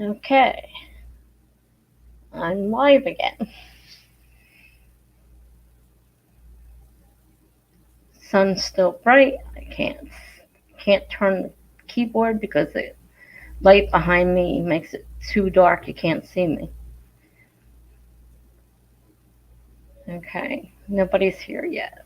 Okay, I'm live again. Sun's still bright. I can't turn the keyboard because the light behind me makes it too dark. You can't see me. Okay, nobody's here yet.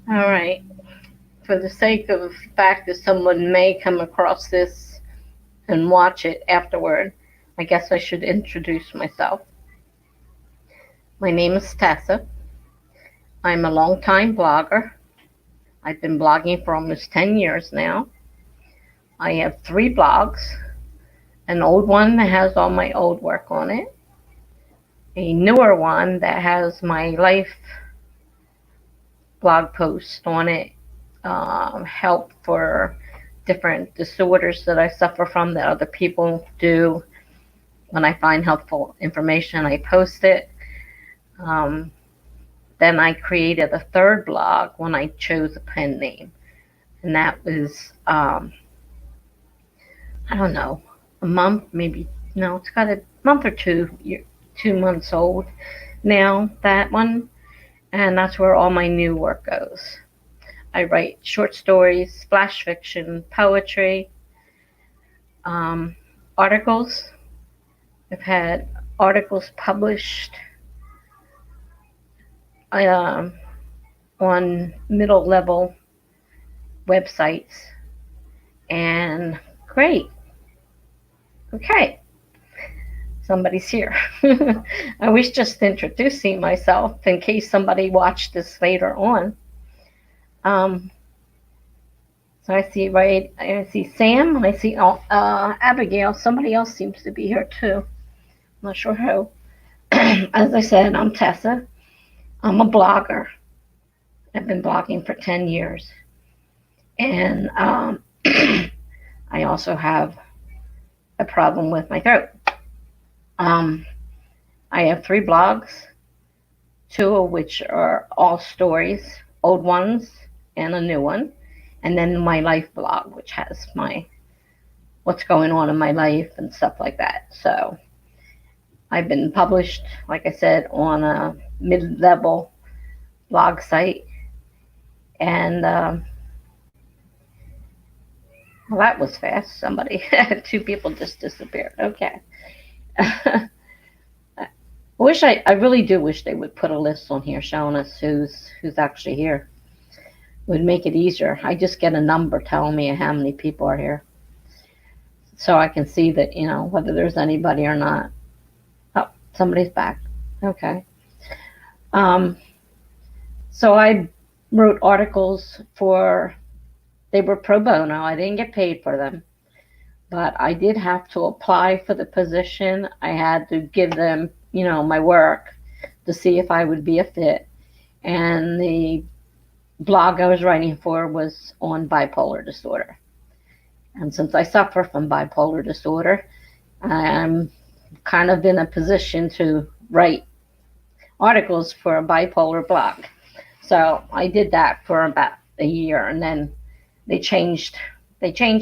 All right. For the sake of the fact that someone may come across this and watch it afterward, I guess I should introduce myself. My name is Tessa. I'm a longtime blogger. I've been blogging for almost 10 years now. I have 3 blogs, an old one that has all my old work on it, a newer one that has my life blog post on it, help for different disorders that I suffer from that other people do. When I find helpful information, I post it. Um, then I created a 3rd blog when I chose a pen name, and that was I don't know, a month, maybe. No, it's got a month or 2 months old now, that one, and that's where all my new work goes. I write short stories, flash fiction, poetry, articles. I've had articles published um, on middle level websites, and great. Okay, somebody's here. I was just introducing myself in case somebody watched this later on. Um, so I see Sam, and I see Abigail. Somebody else seems to be here too. I'm not sure who. As I said, I'm Tessa. I'm a blogger. I've been blogging for 10 years. And I also have a problem with my throat. Um, I have 3 blogs, 2 of which are all stories, old ones and a new one, and then my life blog, which has my what's going on in my life and stuff like that. So I've been published, like I said, on a mid-level blog site, and well, that was fast. Somebody, 2 people just disappeared. Okay. I really do wish they would put a list on here showing us who's actually here. It would make it easier. I just get a number telling me how many people are here, so I can see that, whether there's anybody or not. Oh, somebody's back. Okay. Um, so I wrote articles they were pro bono. I didn't get paid for them, but I did have to apply for the position. I had to give them, my work to see if I would be a fit. And the blog I was writing for was on bipolar disorder. And since I suffer from bipolar disorder, I'm kind of in a position to write articles for a bipolar blog. So I did that for about a year, and then they changed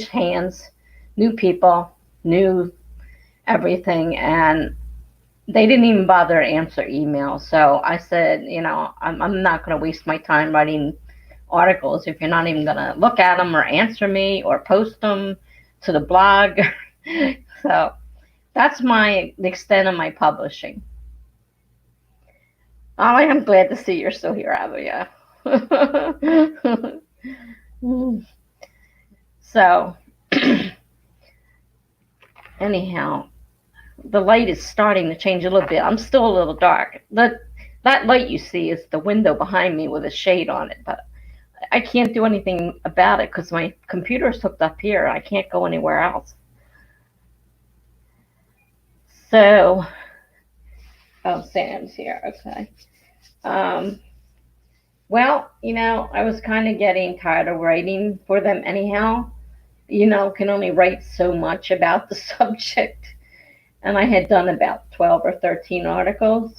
hands, new people, new everything, and they didn't even bother to answer emails. So I said, I'm not going to waste my time writing articles if you're not even going to look at them or answer me or post them to the blog. So that's the extent of my publishing. Oh, I am glad to see you're still here, Abigail. So, anyhow, the light is starting to change a little bit. I'm still a little dark. That light you see is the window behind me with a shade on it, but I can't do anything about it because my computer's hooked up here. I can't go anywhere else. So, oh, Sam's here. Okay. Well, I was kind of getting tired of writing for them anyhow. Can only write so much about the subject. And I had done about 12 or 13 articles.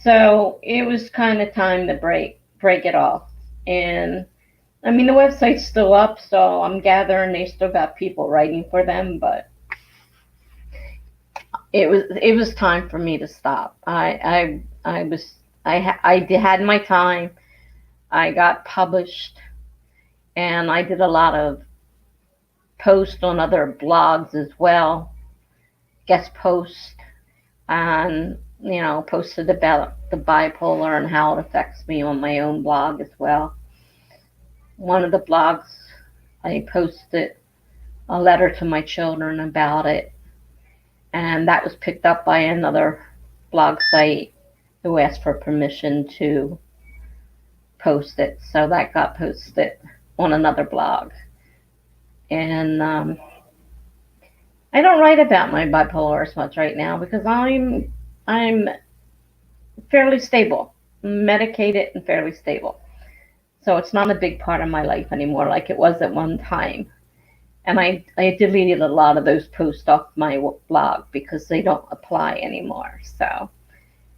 So it was kind of time to break it off. And I mean, the website's still up, so I'm gathering they still got people writing for them, but it was time for me to stop. I had my time. I got published, and I did a lot of posts on other blogs as well, guest posts, and posted about the bipolar and how it affects me on my own blog as well. One of the blogs, I posted a letter to my children about it, and that was picked up by another blog site who asked for permission to post it. So that got posted on another blog. And I don't write about my bipolar as much right now because I'm fairly stable, medicated and fairly stable. So it's not a big part of my life anymore like it was at one time. And I deleted a lot of those posts off my blog because they don't apply anymore. So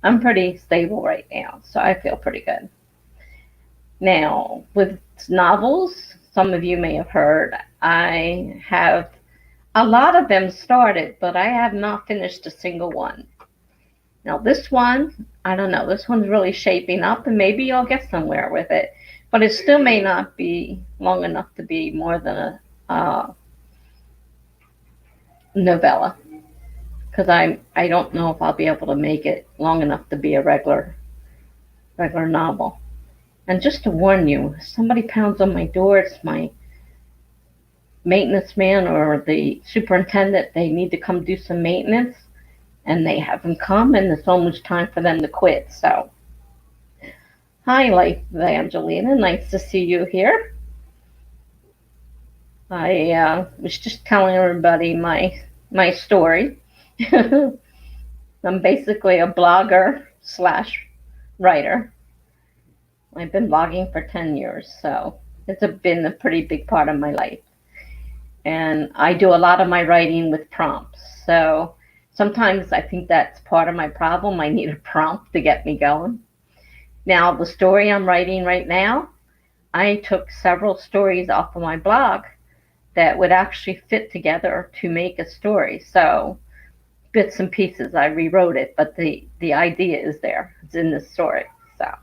I'm pretty stable right now. So I feel pretty good. Now, with novels, some of you may have heard, I have a lot of them started, but I have not finished a single one. Now, this one, I don't know, this one's really shaping up, and maybe I'll get somewhere with it. But it still may not be long enough to be more than a novella, because I don't know if I'll be able to make it long enough to be a regular novel. And just to warn you, if somebody pounds on my door, it's my maintenance man or the superintendent. They need to come do some maintenance, and they haven't come, and it's almost time for them to quit. So, hi, Life Evangelina. Nice to see you here. I was just telling everybody my story. I'm basically a blogger / writer. I've been blogging for 10 years, so it's been a pretty big part of my life. And I do a lot of my writing with prompts. So sometimes I think that's part of my problem. I need a prompt to get me going. Now, the story I'm writing right now, I took several stories off of my blog that would actually fit together to make a story. So bits and pieces, I rewrote it, but the idea is there. It's in the story. So,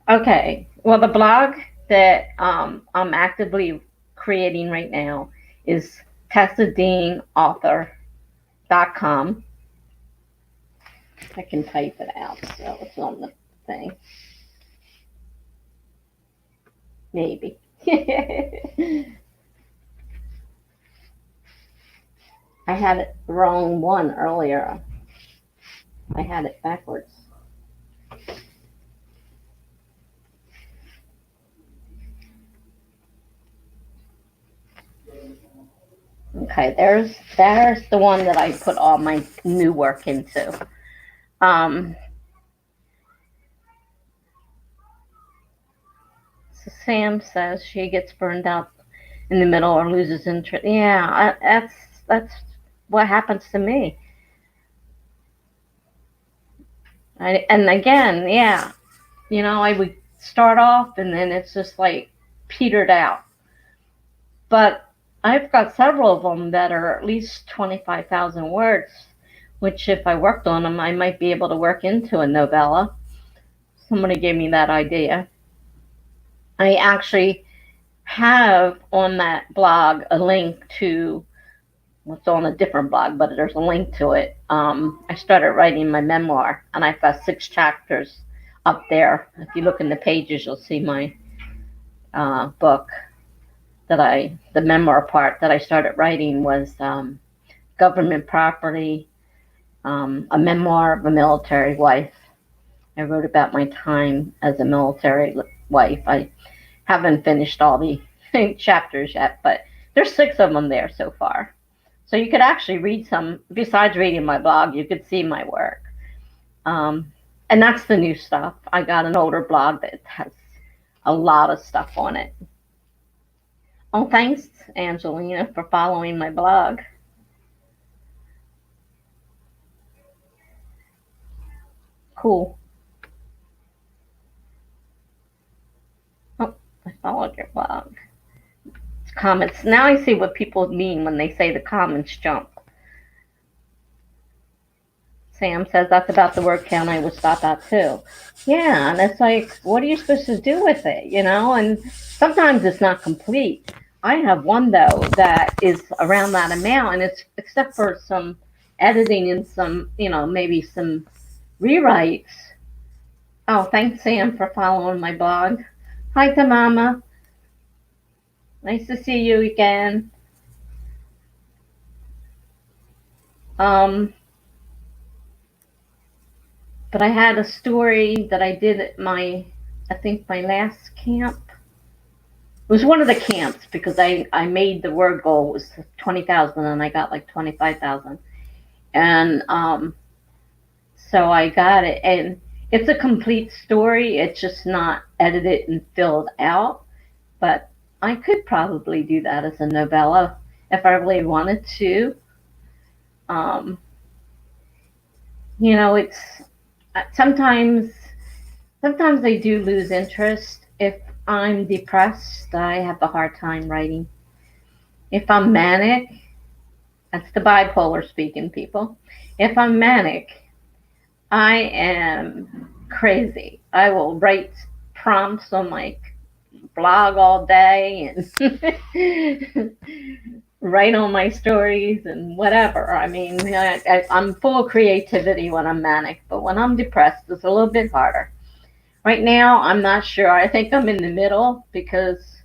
okay. Well, the blog that I'm actively creating right now is PasadenaAuthor.com. I can type it out so it's on the thing. Maybe. I had it wrong one earlier. I had it backwards. Okay, there's the one that I put all my new work into. So Sam says she gets burned out in the middle or loses interest. Yeah, that's what happens to me. And again, yeah, I would start off and then it's just like petered out. But I've got several of them that are at least 25,000 words, which if I worked on them, I might be able to work into a novella. Somebody gave me that idea. I actually have on that blog a link to what's on a different blog, but there's a link to it. I started writing my memoir, and I've got 6 chapters up there. If you look in the pages, you'll see my book. The memoir part that I started writing was government property, a memoir of a military wife. I wrote about my time as a military wife. I haven't finished all the chapters yet, but there's 6 of them there so far. So you could actually read some, besides reading my blog, you could see my work. And that's the new stuff. I got an older blog that has a lot of stuff on it. Oh, thanks, Angelina, for following my blog. Cool. Oh, I followed your blog. Comments. Now I see what people mean when they say the comments jump. Sam says that's about the word count I would stop at too. Yeah, and it's like, what are you supposed to do with it, And sometimes it's not complete. I have one, though, that is around that amount, and it's except for some editing and some, maybe some rewrites. Oh, thanks, Sam, for following my blog. Hi to Mama. Nice to see you again. But I had a story that I did at I think my last camp. It was one of the camps because I made the word goal was 20,000 and I got like 25,000. And so I got it. And it's a complete story. It's just not edited and filled out. But I could probably do that as a novella if I really wanted to. Um, it's sometimes I do lose interest. If I'm depressed, I have a hard time writing. If I'm manic, that's the bipolar speaking, people. If I'm manic, I am crazy. I will write prompts on my blog all day and write on my stories and whatever. I mean, I'm full of creativity when I'm manic, but when I'm depressed, it's a little bit harder. Right now, I'm not sure. I think I'm in the middle because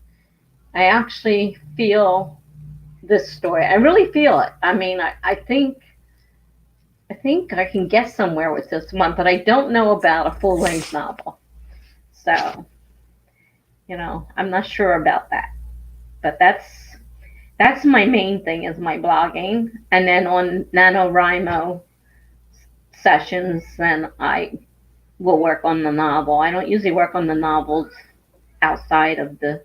I actually feel this story. I really feel it. I mean, I think I can get somewhere with this one, but I don't know about a full-length novel. So, I'm not sure about that. But that's my main thing is my blogging. And then on NaNoWriMo sessions, then I will work on the novel. I don't usually work on the novels outside of the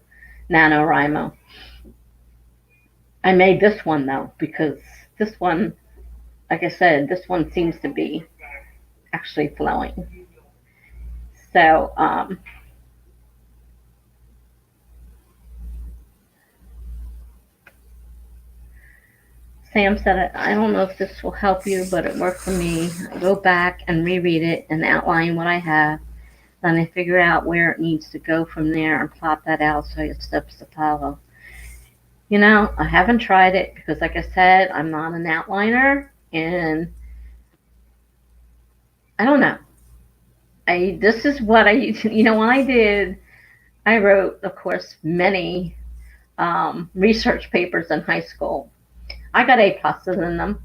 NaNoWriMo. I made this one though, because this one, like I said, this one seems to be actually flowing. So, Sam said, I don't know if this will help you, but it worked for me. I go back and reread it and outline what I have. Then I figure out where it needs to go from there and plot that out so you have steps to follow. I haven't tried it because, like I said, I'm not an outliner, and I don't know. This is what when I wrote, of course, many research papers in high school. I got A pluses in them,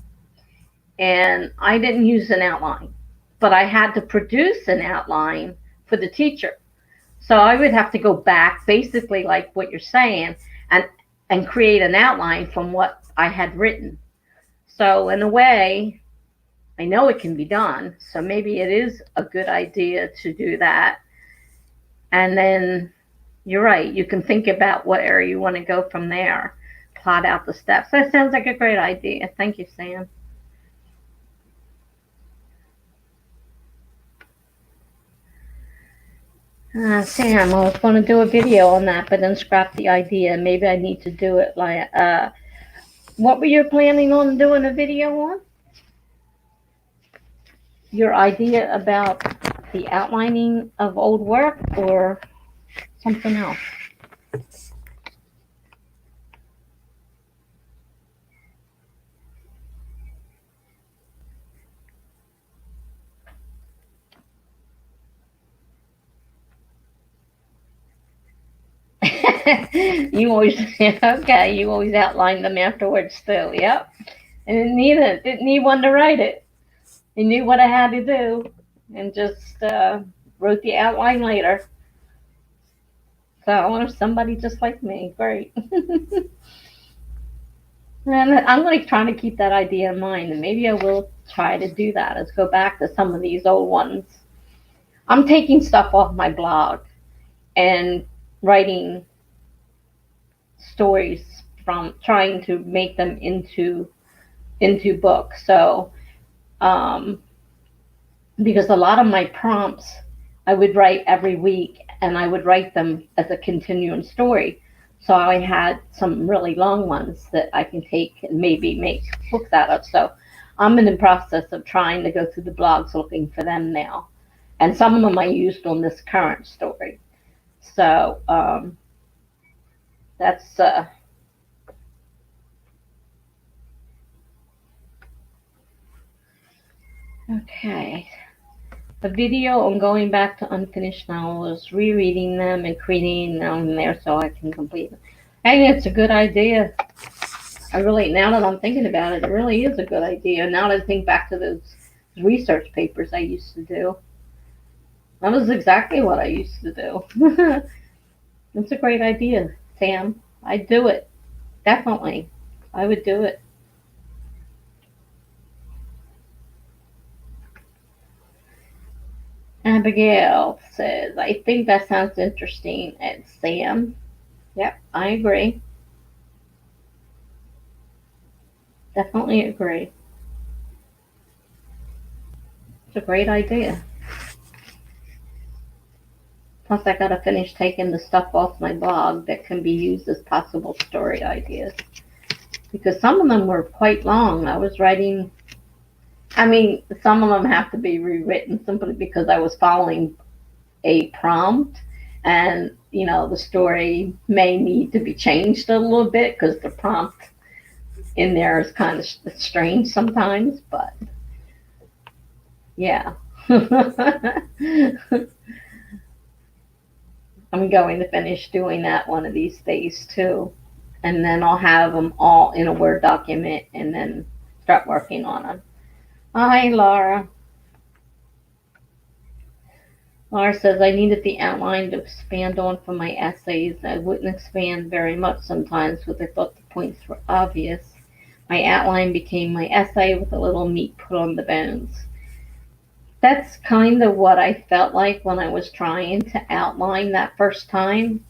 and I didn't use an outline, but I had to produce an outline for the teacher. So I would have to go back, basically like what you're saying, and create an outline from what I had written. So in a way, I know it can be done. So maybe it is a good idea to do that. And then you're right, you can think about what area you want to go from there, plot out the steps. That sounds like a great idea. Thank you, Sam. Sam, I was going to do a video on that, but then scrap the idea. Maybe I need to do it like, what were you planning on doing a video on? Your idea about the outlining of old work or something else? You always okay. You always outline them afterwards too. Yep. And didn't need one to write it. He knew what I had to do, and just wrote the outline later. So I want somebody just like me. Great. And I'm like trying to keep that idea in mind, and maybe I will try to do that. Let's go back to some of these old ones. I'm taking stuff off my blog and writing stories from trying to make them into books. So because a lot of my prompts I would write every week, and I would write them as a continuing story. So I had some really long ones that I can take and maybe make books out of. So I'm in the process of trying to go through the blogs looking for them now. And some of them I used on this current story. So that's Okay. A video on going back to unfinished novels, rereading them, and creating them there so I can complete them. Hey, it's a good idea. Now that I'm thinking about it, it really is a good idea. Now that I think back to those research papers I used to do, that was exactly what I used to do. It's a great idea, Sam. I'd do it. Definitely. I would do it. Abigail says, I think that sounds interesting. And Sam, yep, I agree. Definitely agree. It's a great idea. Plus, I gotta finish taking the stuff off my blog that can be used as possible story ideas. Because some of them were quite long. I mean, some of them have to be rewritten simply because I was following a prompt, and the story may need to be changed a little bit because the prompt in there is kind of strange sometimes, but yeah. I'm going to finish doing that one of these days too, and then I'll have them all in a Word document and then start working on them. Hi, Laura. Laura says, I needed the outline to expand on for my essays. I wouldn't expand very much sometimes because I thought the points were obvious. My outline became my essay with a little meat put on the bones. That's kind of what I felt like when I was trying to outline that first time.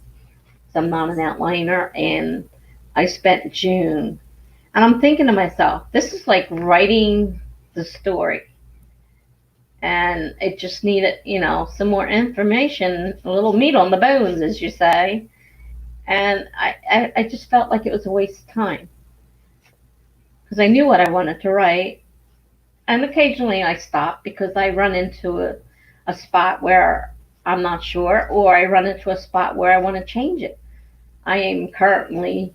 So I'm not an outliner, and I spent June. And I'm thinking to myself, this is like writing the story. And it just needed, some more information, a little meat on the bones, as you say. And I just felt like it was a waste of time because I knew what I wanted to write. And occasionally I stop because I run into a spot where I'm not sure, or I run into a spot where I want to change it. I am currently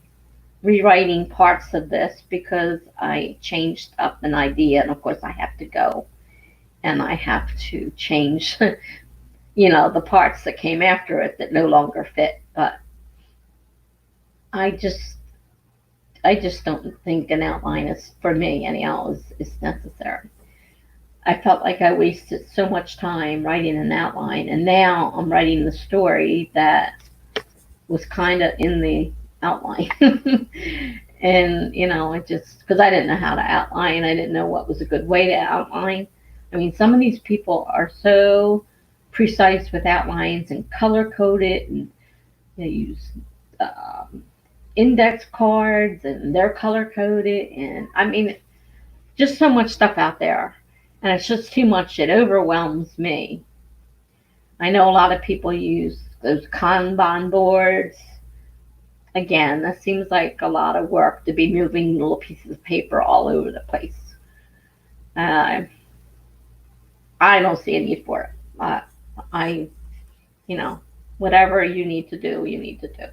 rewriting parts of this because I changed up an idea, and of course I have to go and I have to change, the parts that came after it that no longer fit. But I just, I just don't think an outline is, for me anyhow, is necessary. I felt like I wasted so much time writing an outline, and now I'm writing the story that was kind of in the outline. And, it just, because I didn't know how to outline, I didn't know what was a good way to outline. I mean, some of these people are so precise with outlines and color coded, and they use index cards and they're color coded. And I mean, just so much stuff out there. And it's just too much. It overwhelms me. I know a lot of people use those Kanban boards. Again, that seems like a lot of work to be moving little pieces of paper all over the place. Uh, I don't see a need for it. I, whatever you need to do, you need to do.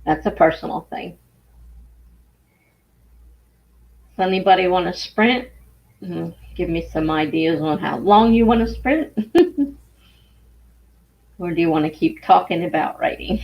That's a personal thing. Does anybody want to sprint? Give me some ideas on how long you want to sprint? Or do you want to keep talking about writing?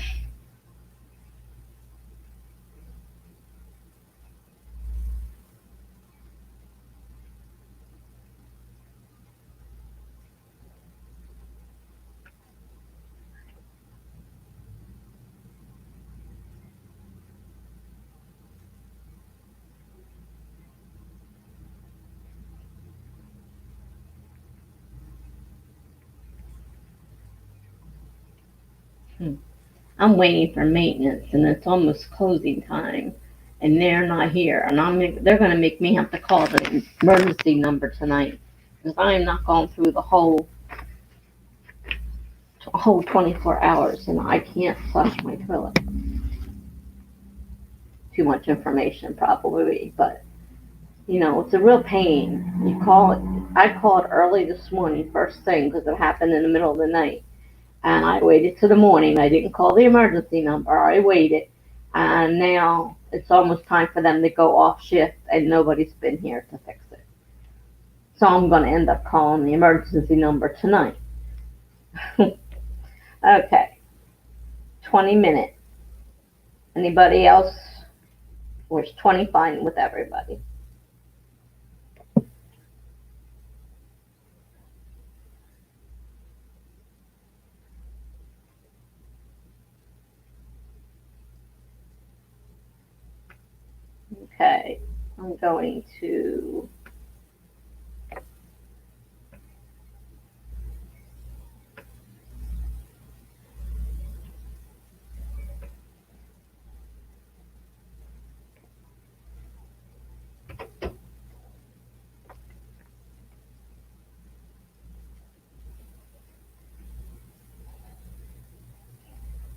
I'm waiting for maintenance, and it's almost closing time, and they're not here, and they're going to make me have to call the emergency number tonight because I am not going through the whole 24 hours, and I can't flush my toilet. Too much information probably, but it's a real pain. You call it. I called early this morning, first thing, because it happened in the middle of the night. And I waited till the morning. I didn't call the emergency number. I waited. And now it's almost time for them to go off shift, and nobody's been here to fix it. So I'm going to end up calling the emergency number tonight. Okay, 20 minutes. Anybody else? Or is 20 fine with everybody? Okay, I'm going to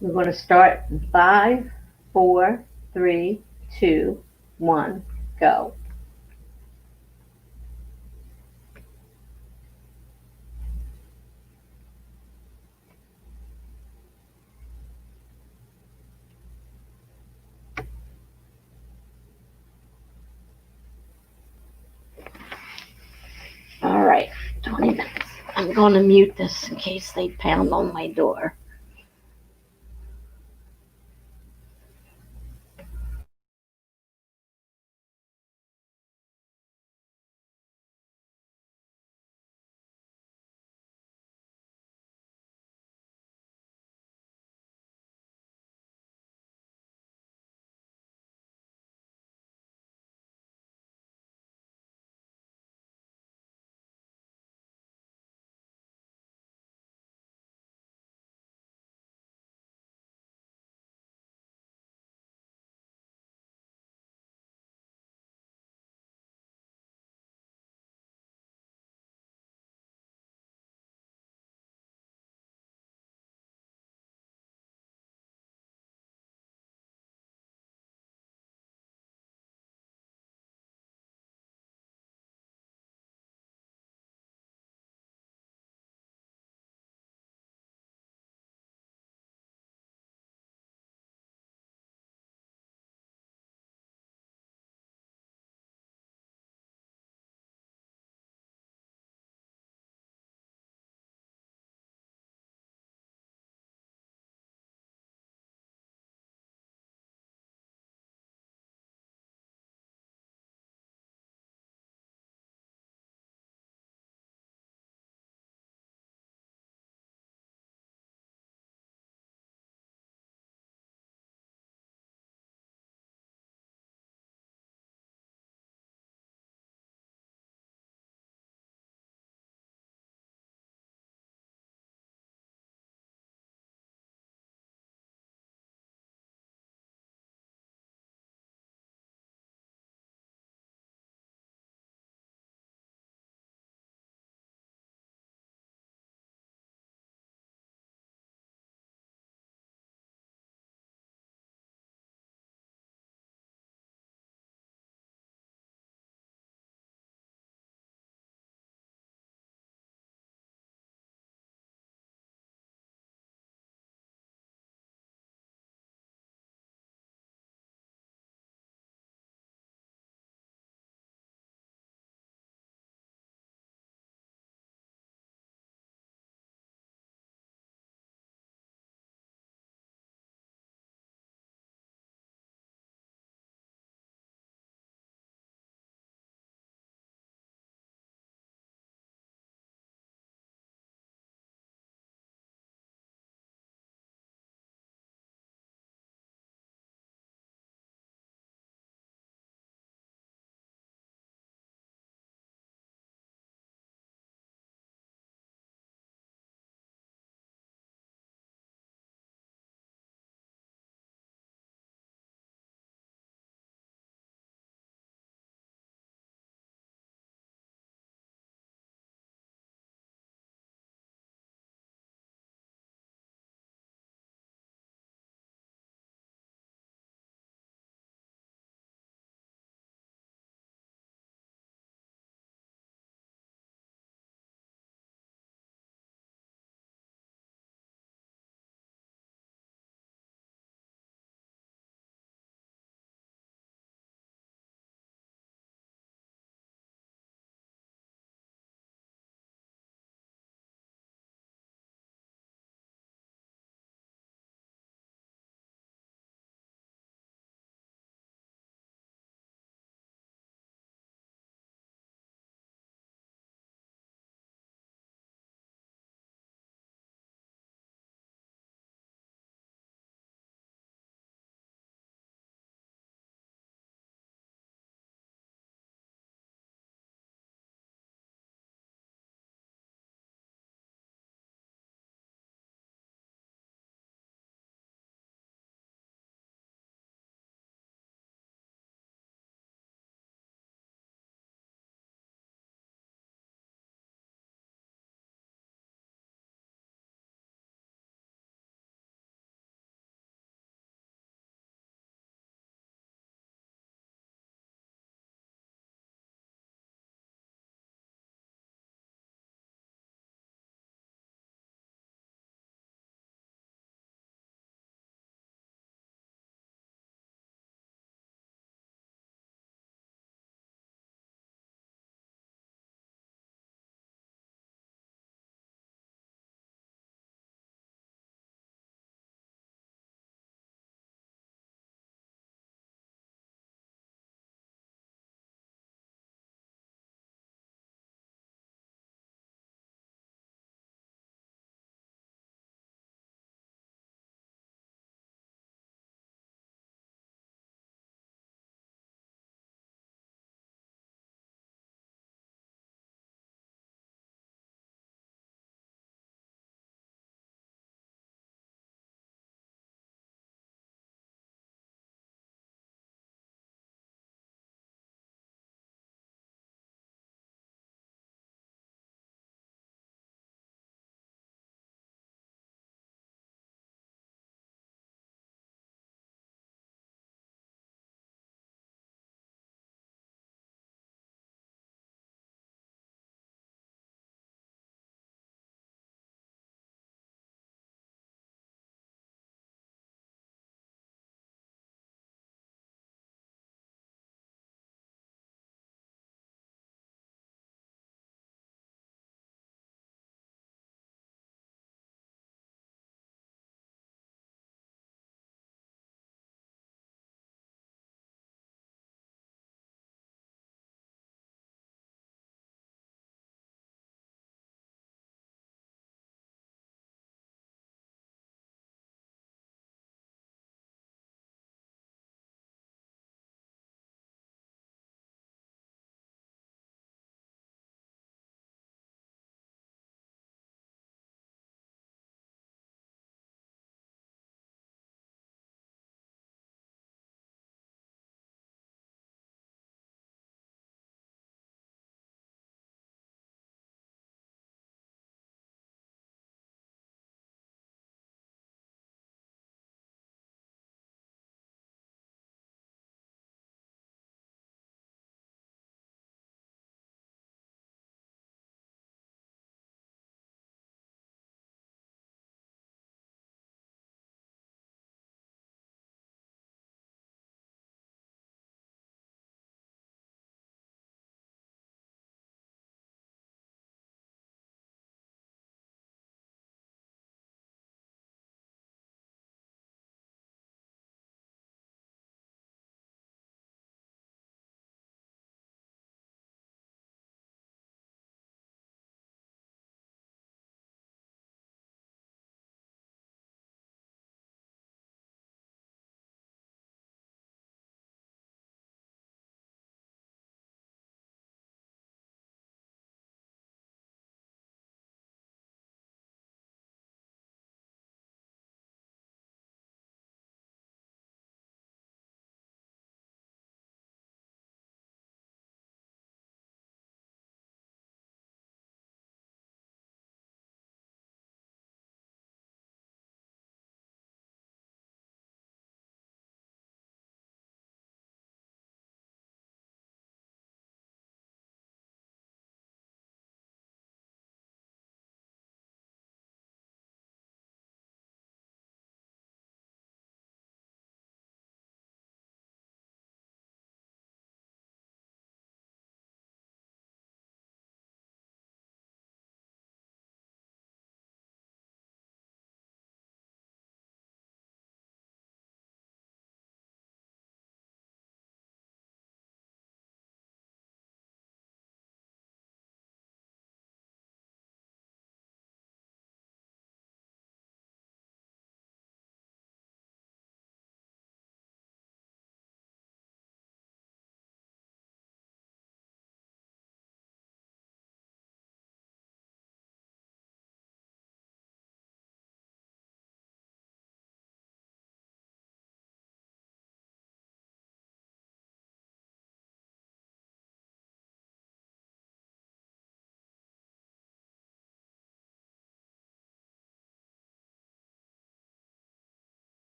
we're going to start in 5, 4, 3, 2, 1, go. All right, 20 minutes. I'm going to mute this in case they pound on my door.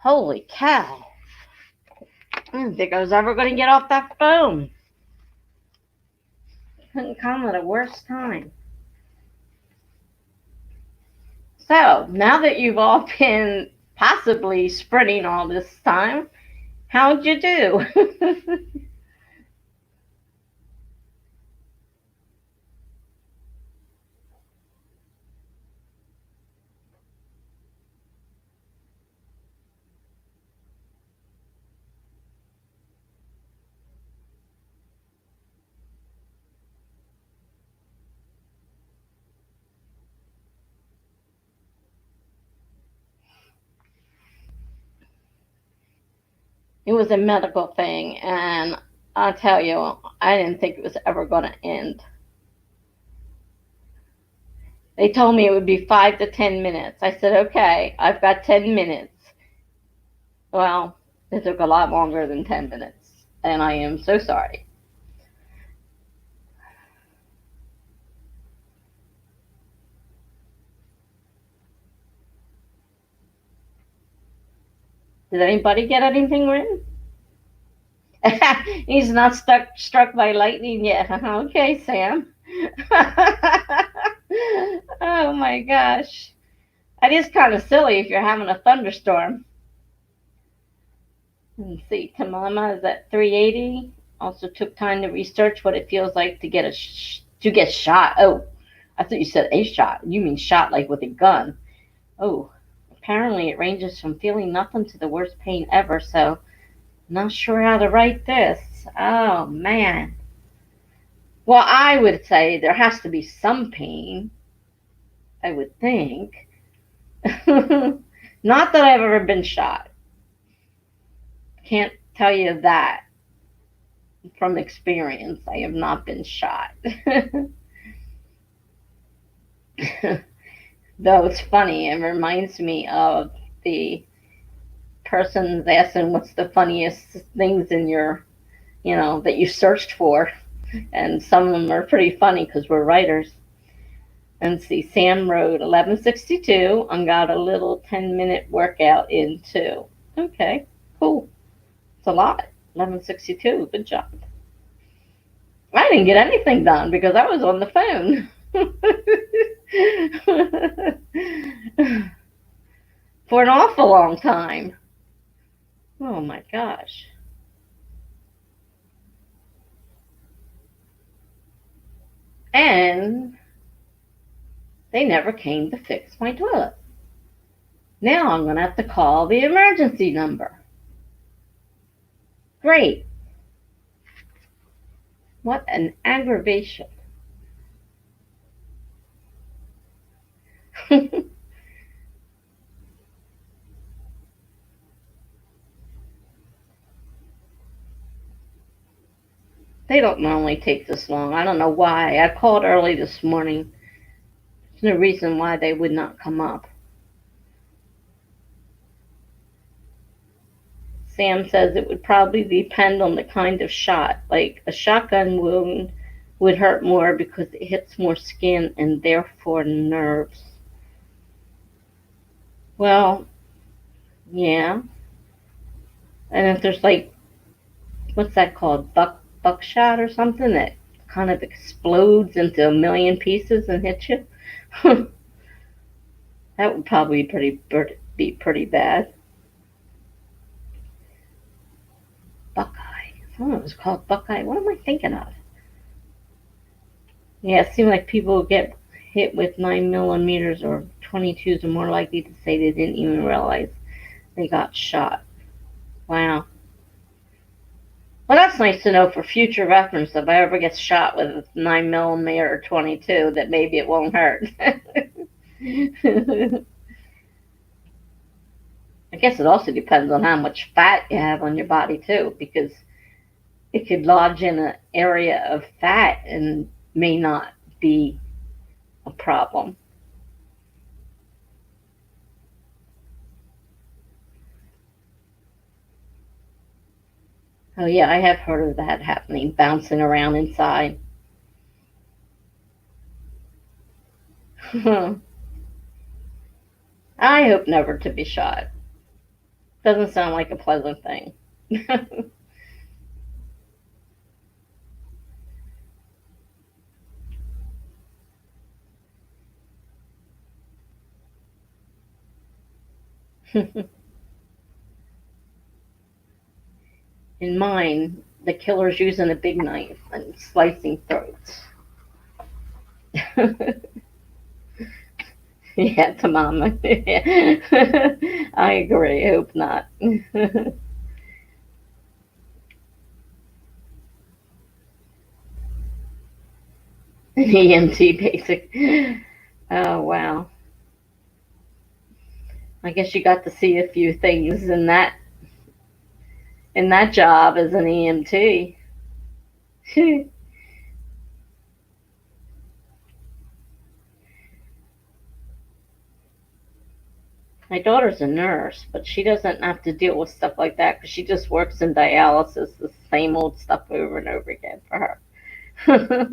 Holy cow. I didn't think I was ever going to get off that phone. Couldn't come at a worse time. So, now that you've all been possibly sprinting all this time, how'd you do? It was a medical thing, and I'll tell you, I didn't think it was ever going to end. They told me it would be 5 to 10 minutes. I said, okay, I've got 10 minutes. Well, it took a lot longer than 10 minutes, and I am so sorry. Did anybody get anything written? He's not struck by lightning yet. Okay, Sam. Oh my gosh. That is kind of silly if you're having a thunderstorm. Let's see, Tamama is at 380. Also took time to research what it feels like to get shot. Oh, I thought you said a shot. You mean shot like with a gun. Oh, apparently it ranges from feeling nothing to the worst pain ever, so not sure how to write this. Oh, man. Well, I would say there has to be some pain, I would think. Not that I've ever been shot. Can't tell you that from experience. I have not been shot. Though it's funny, it reminds me of the person's asking what's the funniest things in your, that you searched for. And some of them are pretty funny because we're writers. And see, Sam wrote 11:62 and got a little 10-minute workout in too. Okay, cool. It's a lot. 11:62. Good job. I didn't get anything done because I was on the phone. For an awful long time. Oh my gosh. And they never came to fix my toilet. Now I'm going to have to call the emergency number. Great. What an aggravation. They don't normally take this long. I don't know why. I called early this morning. There's no reason why they would not come up. Sam says it would probably depend on the kind of shot. Like a shotgun wound would hurt more because it hits more skin and therefore nerves. Well, yeah. And if there's like, what's that called? Buckshot or something that kind of explodes into a million pieces and hits you? That would probably be pretty bad. Buckeye. Someone was called Buckeye. What am I thinking of? Yeah, it seems like people who get hit with 9mm or 22s are more likely to say they didn't even realize they got shot. Wow. Well, that's nice to know for future reference. If I ever get shot with a 9mm or 22, that maybe it won't hurt. I guess it also depends on how much fat you have on your body too, because it could lodge in an area of fat and may not be a problem. Oh yeah, I have heard of that happening, bouncing around inside. I hope never to be shot. Doesn't sound like a pleasant thing. In mine, the killer's using a big knife and slicing throats. Yeah, to mama. I agree. I hope not. An EMT basic. Oh wow. I guess you got to see a few things in that job as an EMT. My daughter's a nurse, but she doesn't have to deal with stuff like that because she just works in dialysis, the same old stuff over and over again for her.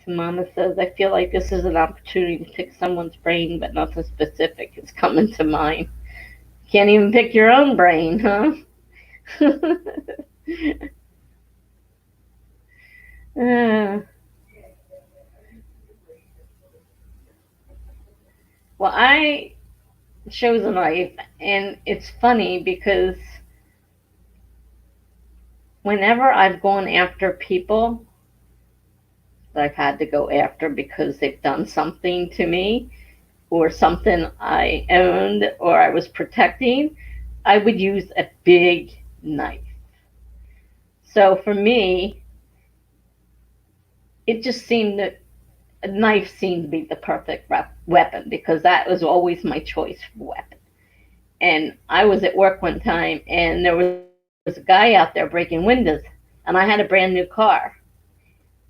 Mama says, I feel like this is an opportunity to pick someone's brain, but nothing specific is coming to mind. Can't even pick your own brain, huh? uh, well, I chose a knife, and it's funny because whenever I've gone after people that I've had to go after because they've done something to me or something I owned or I was protecting, I would use a big knife. So for me, it just seemed that a knife seemed to be the perfect weapon because that was always my choice for weapon. And I was at work one time and there was a guy out there breaking windows and I had a brand new car.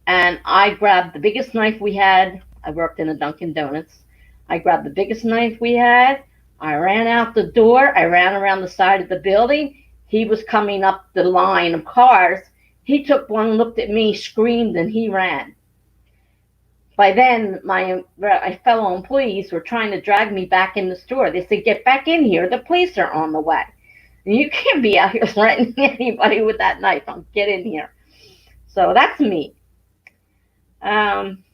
And I grabbed the biggest knife we had. I worked in a Dunkin' Donuts. I grabbed the biggest knife we had. I ran out the door. I ran around the side of the building. He was coming up the line of cars. He took one, looked at me, screamed, and he ran. By then, my fellow employees were trying to drag me back in the store. They said, get back in here. The police are on the way. And you can't be out here threatening anybody with that knife. I'll get in here. So that's me. Um,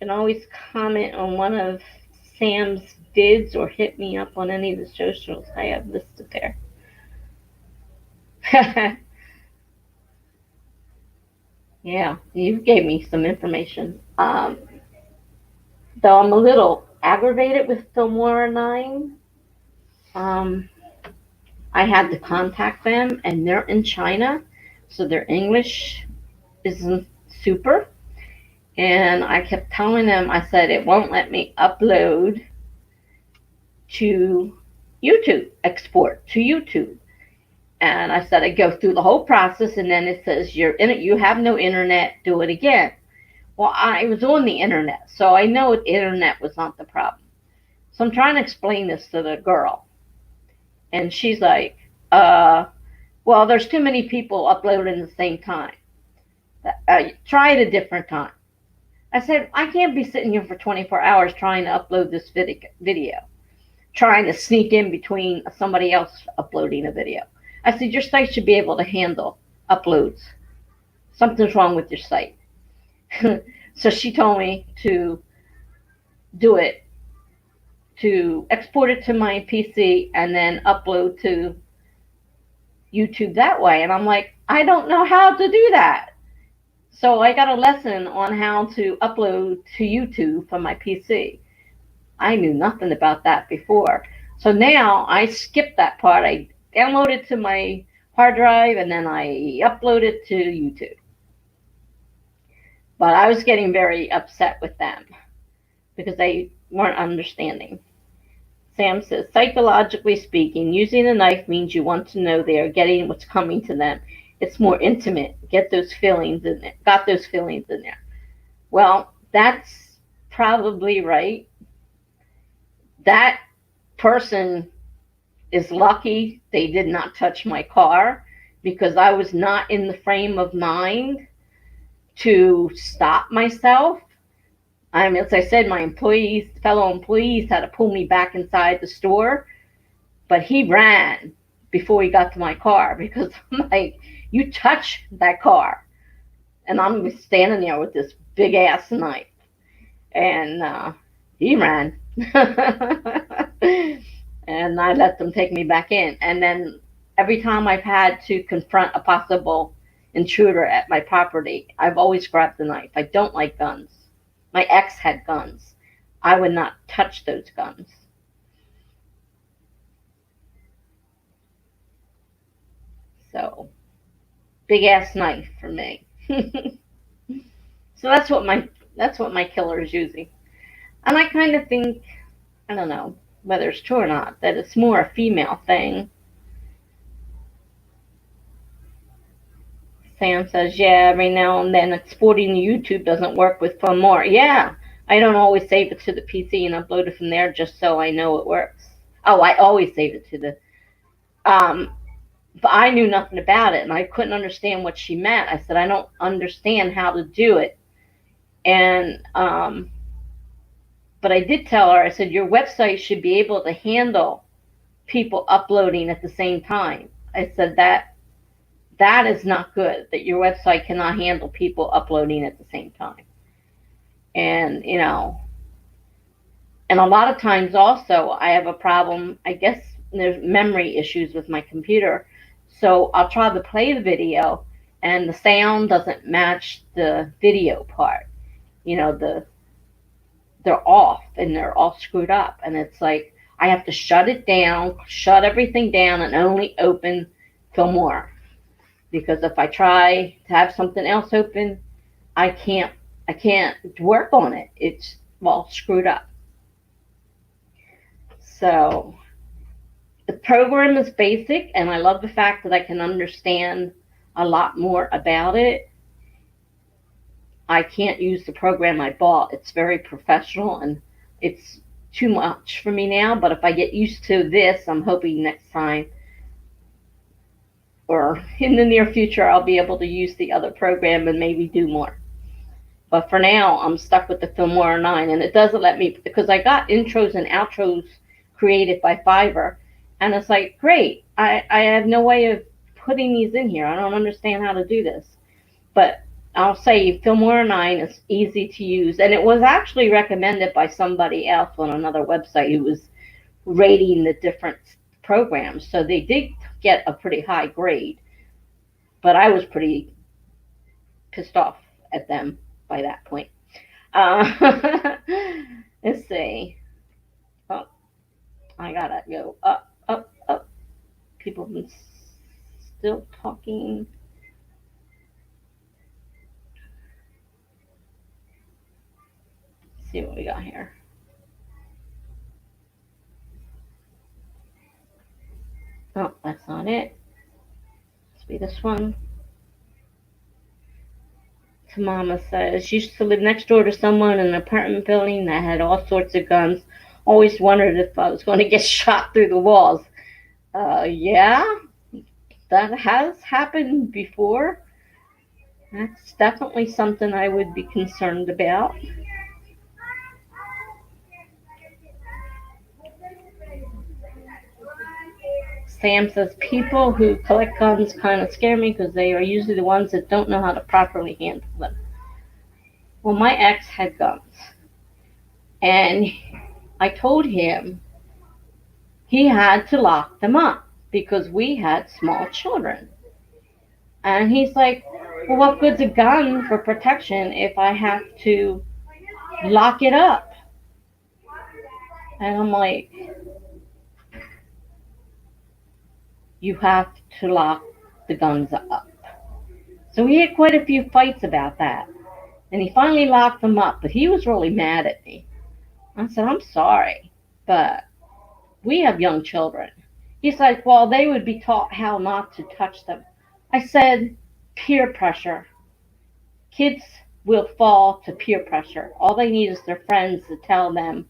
can always comment on one of Sam's vids or hit me up on any of the socials I have listed there. Yeah, you gave me some information. Though I'm a little aggravated with Filmora 9, um, I had to contact them, and they're in China, so their English isn't super. And I kept telling them, I said, it won't let me upload to YouTube, export to YouTube. And I said, I go through the whole process, and then it says, you're in it, you have no internet, do it again. Well, I was on the internet, so I know the internet was not the problem. So I'm trying to explain this to the girl. And she's like, well, there's too many people uploading at the same time. Try it a different time. I said, I can't be sitting here for 24 hours trying to upload this video, trying to sneak in between somebody else uploading a video. I said, your site should be able to handle uploads. Something's wrong with your site. So she told me to do it, to export it to my PC and then upload to YouTube that way. And I'm like, I don't know how to do that. So I got a lesson on how to upload to YouTube from my PC. I knew nothing about that before. So now I skipped that part. I download it to my hard drive and then I upload it to YouTube. But I was getting very upset with them because they weren't understanding. Sam says, psychologically speaking, using a knife means you want to know they are getting what's coming to them. It's more intimate. Got those feelings in there. Well, that's probably right. That person is lucky they did not touch my car, because I was not in the frame of mind to stop myself. I mean, as I said, my fellow employees had to pull me back inside the store, but he ran before he got to my car, because I'm like, you touch that car. And I'm standing there with this big ass knife. And he ran. And I let them take me back in. And then every time I've had to confront a possible intruder at my property, I've always grabbed the knife. I don't like guns. My ex had guns. I would not touch those guns. So, big ass knife for me. So that's what my killer is using. And I kind of think, I don't know whether it's true or not, that it's more a female thing. Sam says, yeah, every now and then exporting to YouTube doesn't work with Filmora. Yeah, I don't always save it to the PC and upload it from there just so I know it works. Oh, I always save it to the... But I knew nothing about it, and I couldn't understand what she meant. I said, I don't understand how to do it. And, but I did tell her, I said, your website should be able to handle people uploading at the same time. I said, that is not good, that your website cannot handle people uploading at the same time. And, you know, and a lot of times also I have a problem, I guess there's memory issues with my computer. So I'll try to play the video and the sound doesn't match the video part. You know, they're off and they're all screwed up. And it's like, I have to shut it down, shut everything down, and only open Filmora. Because if I try to have something else open, I can't work on it. It's all screwed up. So the program is basic, and I love the fact that I can understand a lot more about it. I can't use the program I bought. It's very professional, and it's too much for me now. But if I get used to this, I'm hoping next time or in the near future, I'll be able to use the other program and maybe do more. But for now, I'm stuck with the Filmora 9, and it doesn't let me, because I got intros and outros created by Fiverr, and it's like, great, I have no way of putting these in here. I don't understand how to do this. But I'll say Filmora 9 is easy to use, and it was actually recommended by somebody else on another website who was rating the different programs. So they did get a pretty high grade, but I was pretty pissed off at them by that point. Let's see. Oh, I gotta go up, up, up. People have been still talking. Let's see what we got here. Oh, that's not it. Let's be this one. Mama says, she used to live next door to someone in an apartment building that had all sorts of guns. Always wondered if I was going to get shot through the walls. Yeah, that has happened before. That's definitely something I would be concerned about. Sam says, people who collect guns kind of scare me because they are usually the ones that don't know how to properly handle them. Well, my ex had guns, and I told him he had to lock them up because we had small children. And he's like, well, what good's a gun for protection if I have to lock it up? And I'm like, you have to lock the guns up. So we had quite a few fights about that. And he finally locked them up, but he was really mad at me. I said, I'm sorry, but we have young children. He's like, well, they would be taught how not to touch them. I said, peer pressure. Kids will fall to peer pressure. All they need is their friends to tell them,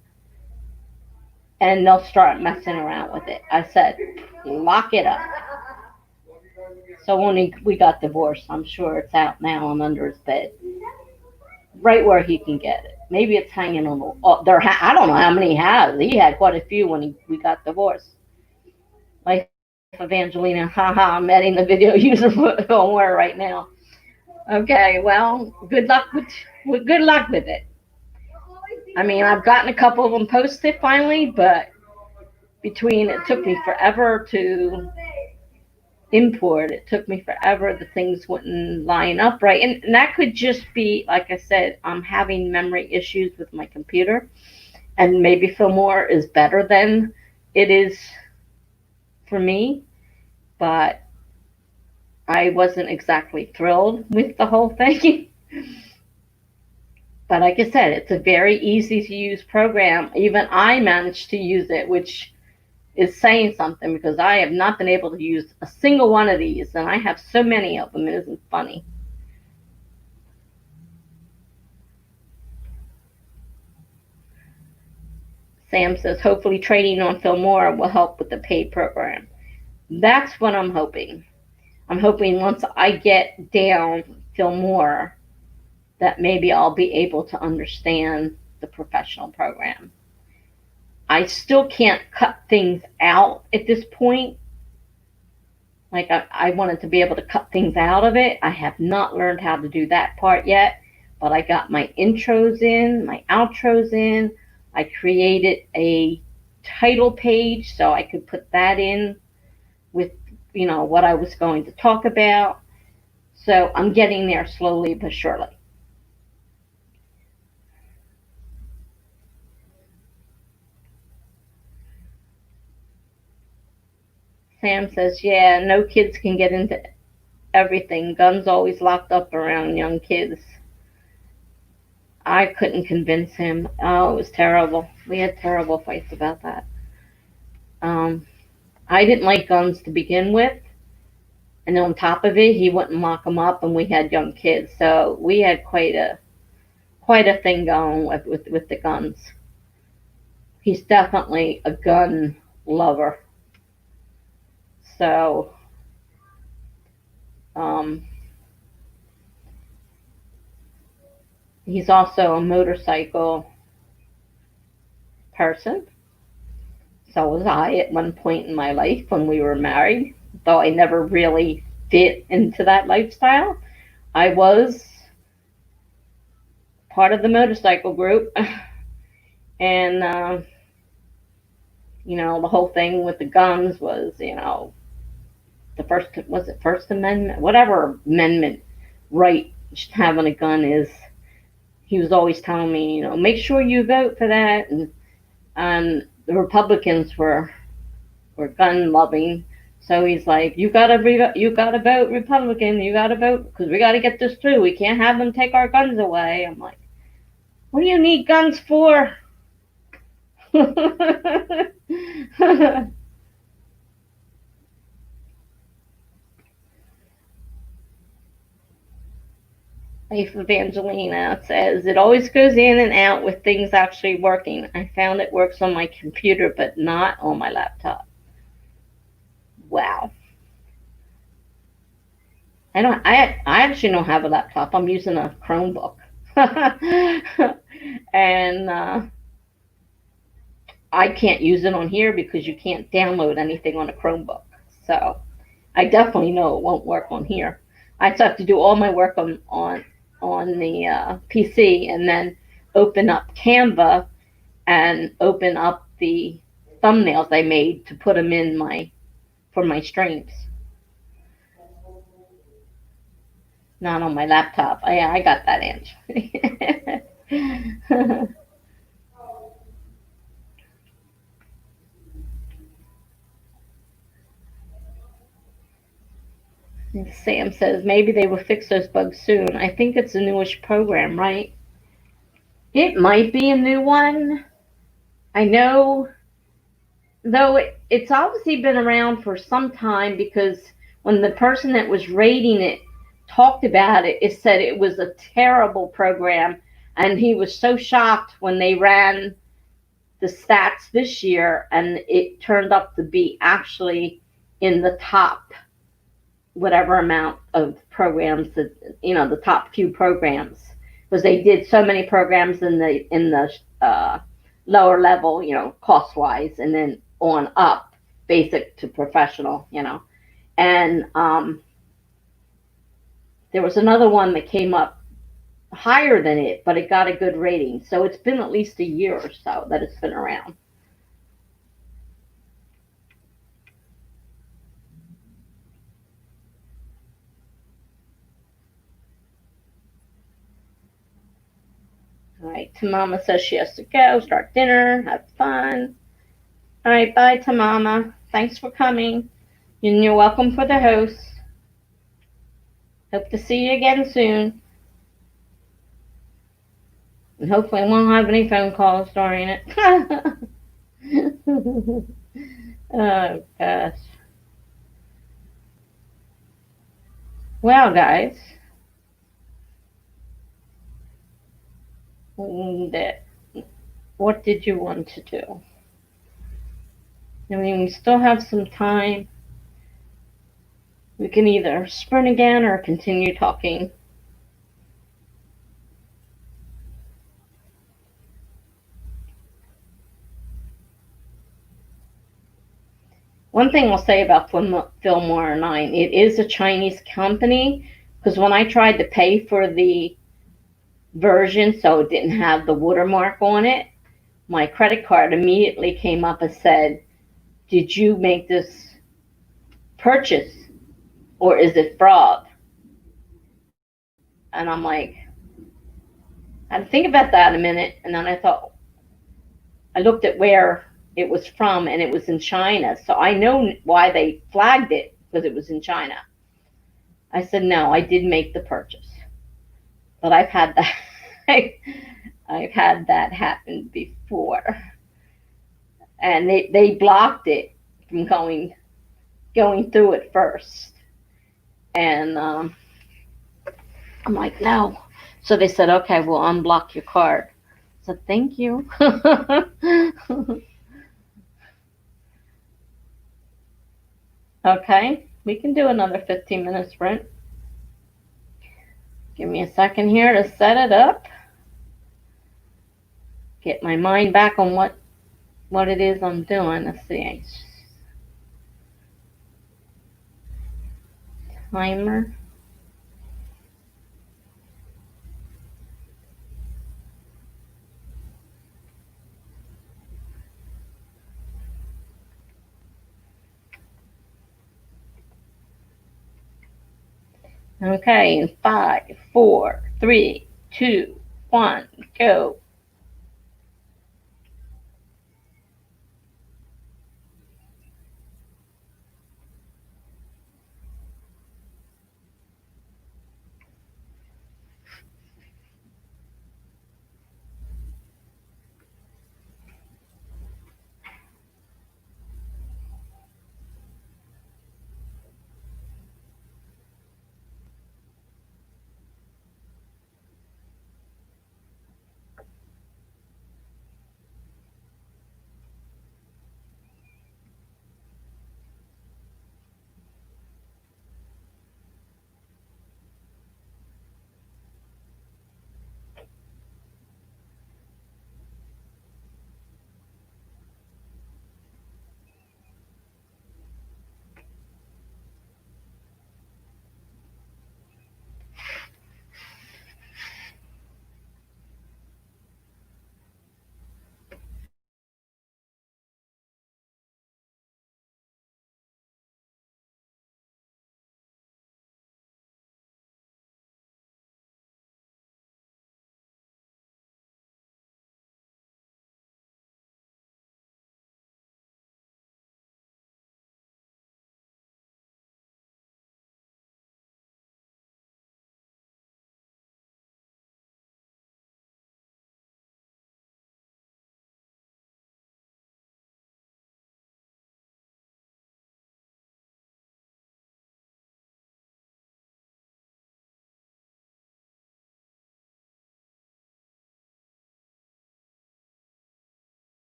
and they'll start messing around with it. I said, lock it up. So when we got divorced, I'm sure it's out now and under his bed, right where he can get it. Maybe it's hanging on the. Oh, I don't know how many he has. He had quite a few when we got divorced. Life Evangelina, haha, I'm adding the video user firmware right now. Okay, well, good luck with it. I mean, I've gotten a couple of them posted finally, but it took me forever to import. It took me forever. The things wouldn't line up right. And that could just be, like I said, I'm having memory issues with my computer. And maybe Fillmore is better than it is for me. But I wasn't exactly thrilled with the whole thing. But like I said, it's a very easy to use program. Even I managed to use it, which is saying something, because I have not been able to use a single one of these, and I have so many of them, it isn't funny. Sam says, hopefully training on Fillmore will help with the paid program. That's what I'm hoping. I'm hoping once I get down Fillmore, that maybe I'll be able to understand the professional program. I still can't cut things out at this point. Like I wanted to be able to cut things out of it. I have not learned how to do that part yet, but I got my intros in, my outros in. I created a title page so I could put that in with, what I was going to talk about. So I'm getting there slowly but surely. Sam says, yeah, no kids can get into everything. Guns always locked up around young kids. I couldn't convince him. Oh, it was terrible. We had terrible fights about that. I didn't like guns to begin with. And on top of it, he wouldn't lock them up, and we had young kids. So we had quite a thing going with the guns. He's definitely a gun lover. So, he's also a motorcycle person. So was I at one point in my life when we were married, though I never really fit into that lifestyle. I was part of the motorcycle group, and the whole thing with the guns was, First Amendment, whatever amendment right having a gun is. He was always telling me, make sure you vote for that, and the Republicans were gun loving. So he's like, you gotta vote Republican, you gotta vote, because we gotta get this through. We can't have them take our guns away. I'm like, what do you need guns for? Life Evangelina says, it always goes in and out with things actually working. I found it works on my computer, but not on my laptop. Wow. I actually don't have a laptop. I'm using a Chromebook. And I can't use it on here because you can't download anything on a Chromebook. So I definitely know it won't work on here. I still have to do all my work on the PC, and then open up Canva and open up the thumbnails I made to put them in for my streams. Not on my laptop. I got that, Ange. Sam says, maybe they will fix those bugs soon. I think it's a newish program, right? It might be a new one. I know, though it's obviously been around for some time, because when the person that was rating it talked about it, it said it was a terrible program, and he was so shocked when they ran the stats this year, and it turned up to be actually in the top whatever amount of programs that, the top few programs, because they did so many programs in the lower level, cost wise, and then on up, basic to professional, and there was another one that came up higher than it, but it got a good rating. So it's been at least a year or so that it's been around. All right, Tamama says she has to go, start dinner, have fun. All right, bye, Tamama. Thanks for coming. And you're welcome for the host. Hope to see you again soon. And hopefully I won't have any phone calls during it. Oh, gosh. Well, guys, what did you want to do? I mean, we still have some time. We can either sprint again or continue talking. One thing I'll say about Fillmore 9, it is a Chinese company, because when I tried to pay for the version so it didn't have the watermark on it, my credit card immediately came up and said, did you make this purchase or is it fraud? And I'm like, I had to think about that a minute, and then I looked at where it was from, and it was in China. So I know why they flagged it, because it was in China. I said, no, I did make the purchase. But I've had that I've had that happen before. And they blocked it from going through it first. And I'm like, no. So they said, okay, we'll unblock your card. So thank you. Okay, we can do another 15-minute sprint. Give me a second here to set it up. Get my mind back on what it is I'm doing. Let's see. Timer. Okay, 5, 4, 3, 2, 1, go.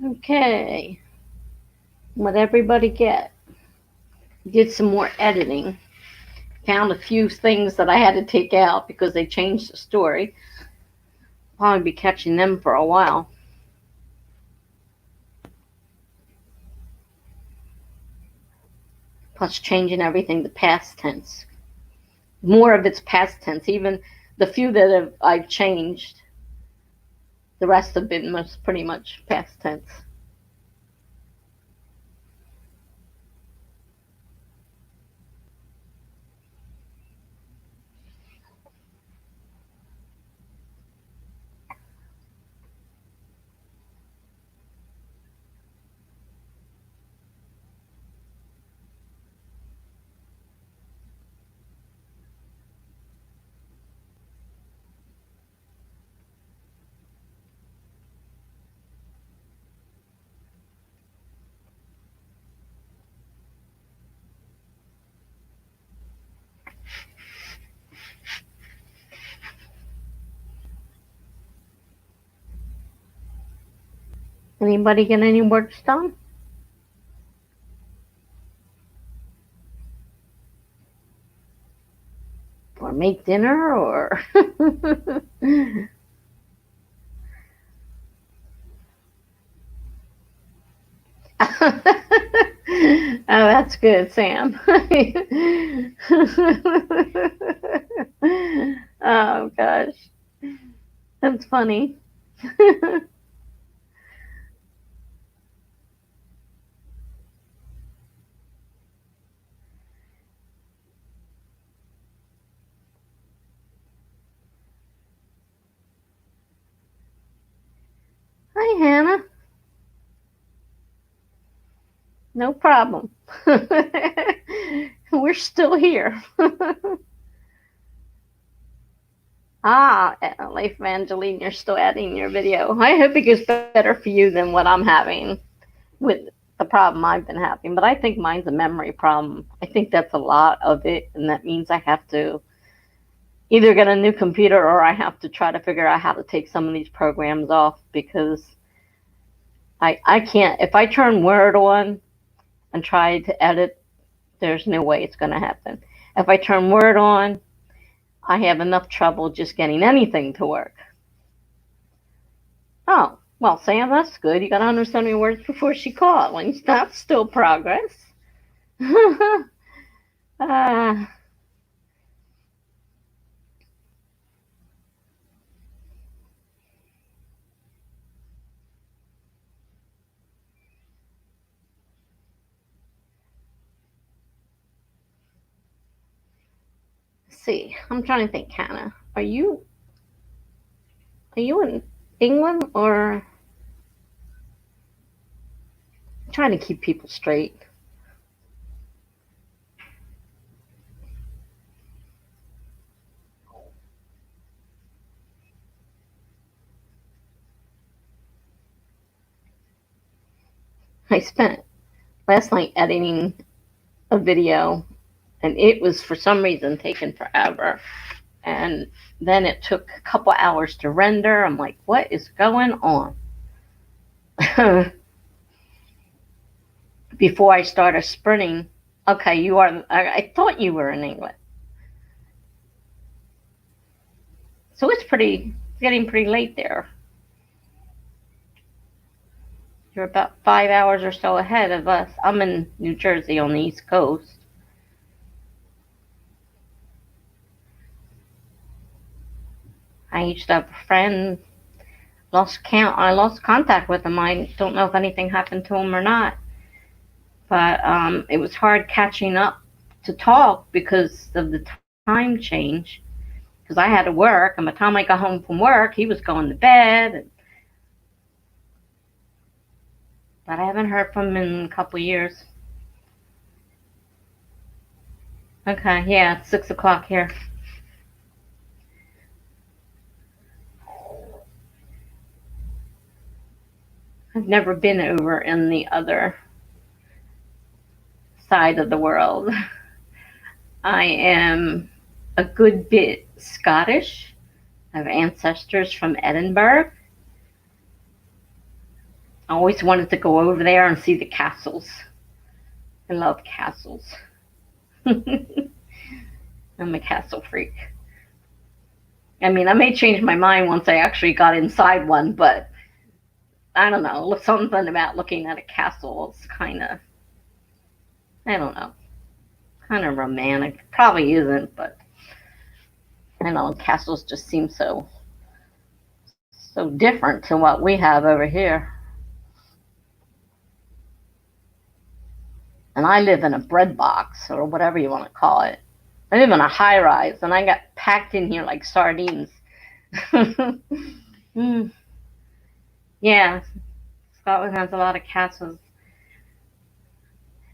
Okay. What everybody get? Did some more editing. Found a few things that I had to take out because they changed the story. Probably be catching them for a while. Plus changing everything to past tense. More of it's past tense. Even the few that I've changed, the rest have been pretty much past tense. Anybody get any work done? Or make dinner or Oh, that's good, Sam. Oh gosh. That's funny. Hi, Hannah. No problem. We're still here. Ah, Life Evangeline, you're still adding your video. I hope it gets better for you than what I'm having with the problem I've been having. But I think mine's a memory problem. I think that's a lot of it, and that means I have to either get a new computer or I have to try to figure out how to take some of these programs off because I can't. If I turn Word on and try to edit, there's no way it's going to happen. If I turn Word on, I have enough trouble just getting anything to work. Oh, well, Sam, that's good. You got 170 words before she called. Well, that's still progress. uh, see, I'm trying to think, Hannah. Are you in England or trying to keep people straight? I spent last night editing a video, and it was for some reason taking forever. And then it took a couple hours to render. I'm like, what is going on? Before I started sprinting, okay, you are. I thought you were in England, so it's getting pretty late there. You're about 5 hours or so ahead of us. I'm in New Jersey on the East Coast. I used to have a friend, I lost contact with him. I don't know if anything happened to him or not. But it was hard catching up to talk because of the time change. Because I had to work, and by the time I got home from work, he was going to bed. But I haven't heard from him in a couple of years. Okay, yeah, it's 6 o'clock here. I've never been over in the other side of the world. I am a good bit Scottish. I have ancestors from Edinburgh. I always wanted to go over there and see the castles. I love castles. I'm a castle freak. I mean, I may change my mind once I actually got inside one, but I don't know. Something about looking at a castle is kind of, I don't know, kind of romantic. Probably isn't, but I don't know. Castles just seem so different to what we have over here. And I live in a bread box or whatever you want to call it. I live in a high rise, and I got packed in here like sardines. mm, yeah, Scotland has a lot of castles.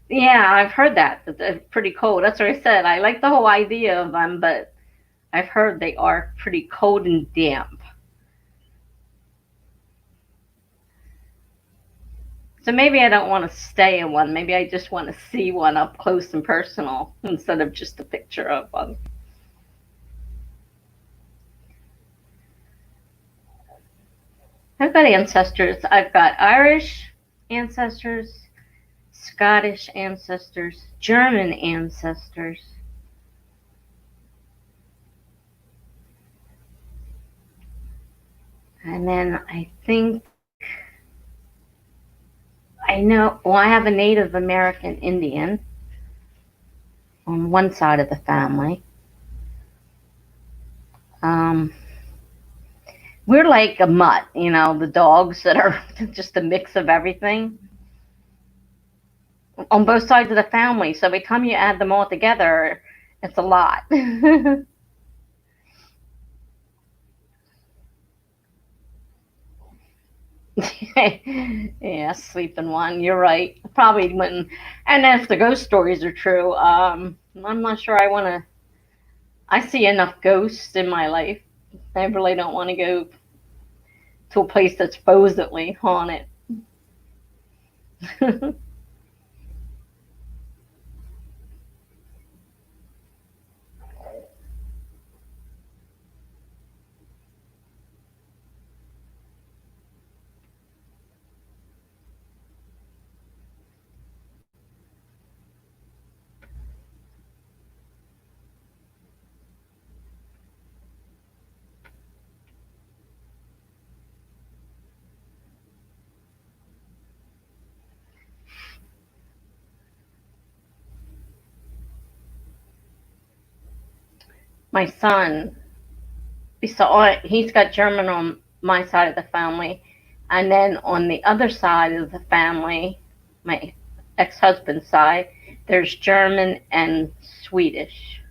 Yeah, I've heard that they're pretty cold. That's what I said. I like the whole idea of them, but I've heard they are pretty cold and damp. So maybe I don't want to stay in one. Maybe I just want to see one up close and personal instead of just a picture of one. I've got ancestors. I've got Irish ancestors, Scottish ancestors, German ancestors. And then I think I know, well, I have a Native American Indian on one side of the family. Um, we're like a mutt, the dogs that are just a mix of everything on both sides of the family. So by the time you add them all together, it's a lot. Yeah, sleeping one. You're right. Probably wouldn't. And if the ghost stories are true, I'm not sure I want to. I see enough ghosts in my life. I really don't want to go to a place that's supposedly haunted. My son, he's got German on my side of the family, and then on the other side of the family, my ex-husband's side, there's German and Swedish.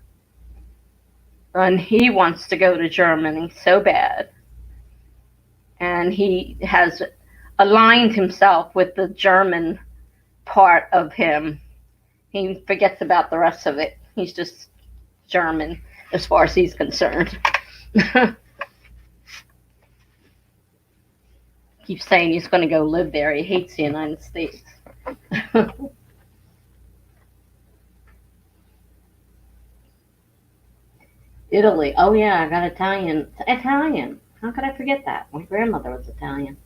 And he wants to go to Germany so bad. And he has aligned himself with the German part of him. He forgets about the rest of it. He's just German as far as he's concerned. Keeps saying he's going to go live there. He hates the United States. Italy. Oh yeah, I got Italian. Italian. How could I forget that? My grandmother was Italian.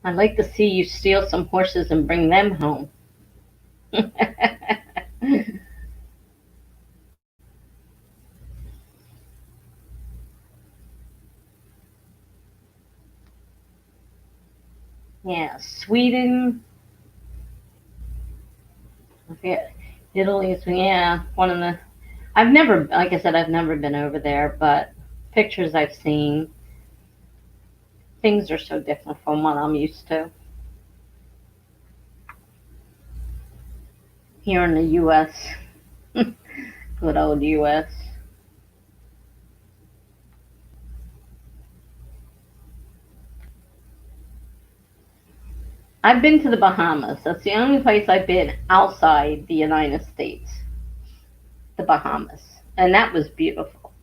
I'd like to see you steal some horses and bring them home. Yeah, Sweden. Okay, Italy is, yeah, one of the. I've never, like I said, I've never been over there, but pictures I've seen, things are so different from what I'm used to here in the U.S. Good old U.S. I've been to the Bahamas. That's the only place I've been outside the United States. The Bahamas, and that was beautiful.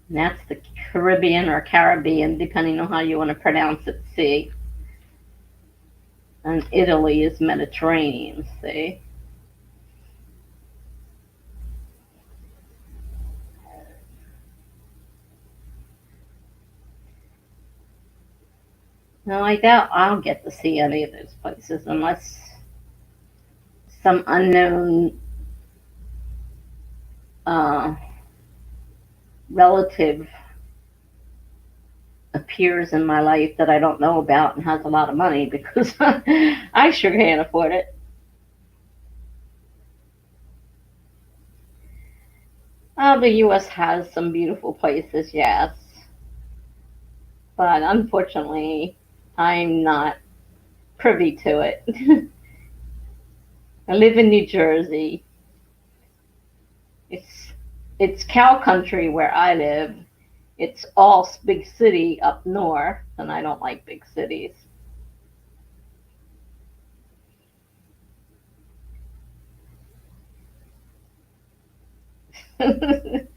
And that's the Caribbean or Caribbean, depending on how you want to pronounce it. See, And Italy is Mediterranean, see? No, I doubt I'll get to see any of those places unless some unknown uh, relative appears in my life that I don't know about and has a lot of money, because I sure can't afford it. The U.S. has some beautiful places, yes, but unfortunately, I'm not privy to it. I live in New Jersey. It's it's cow country where I live. It's all big city up north, and I don't like big cities. Sam,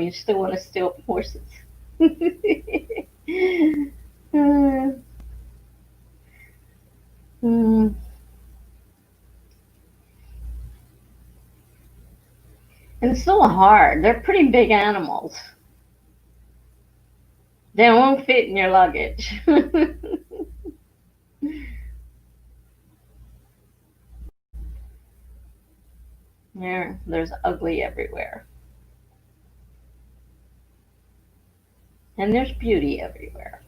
you still want to steal horses? Mm, mm. And it's so hard. They're pretty big animals. They won't fit in your luggage. There's ugly everywhere. And there's beauty everywhere.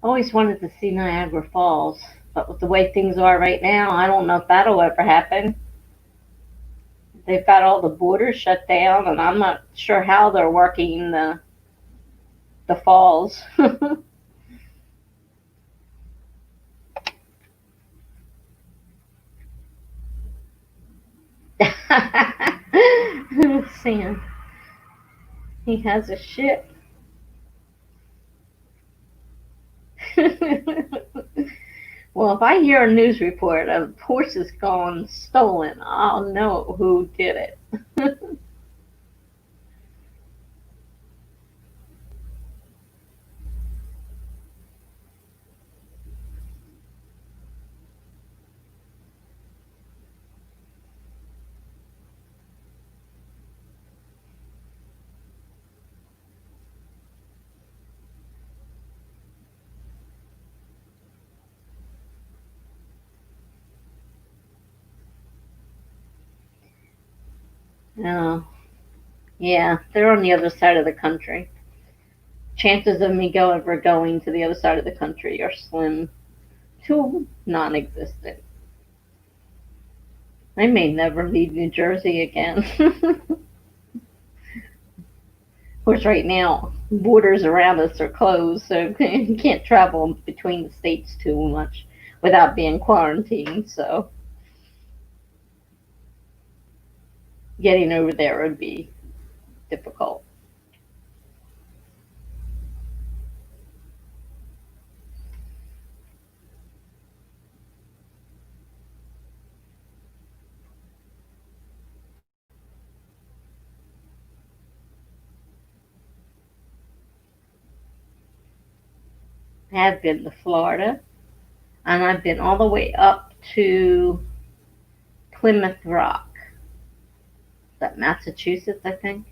Always wanted to see Niagara Falls, but with the way things are right now, I don't know if that'll ever happen. They've got all the borders shut down, and I'm not sure how they're working the falls. Sam, he has a ship. Well, if I hear a news report of horses gone stolen, I'll know who did it. Oh, yeah, they're on the other side of the country. Chances of me ever going to the other side of the country are slim to non-existent. I may never leave New Jersey again. Of course, right now, borders around us are closed, so you can't travel between the states too much without being quarantined. So getting over there would be difficult. I have been to Florida, and I've been all the way up to Plymouth Rock. Is that Massachusetts, I think?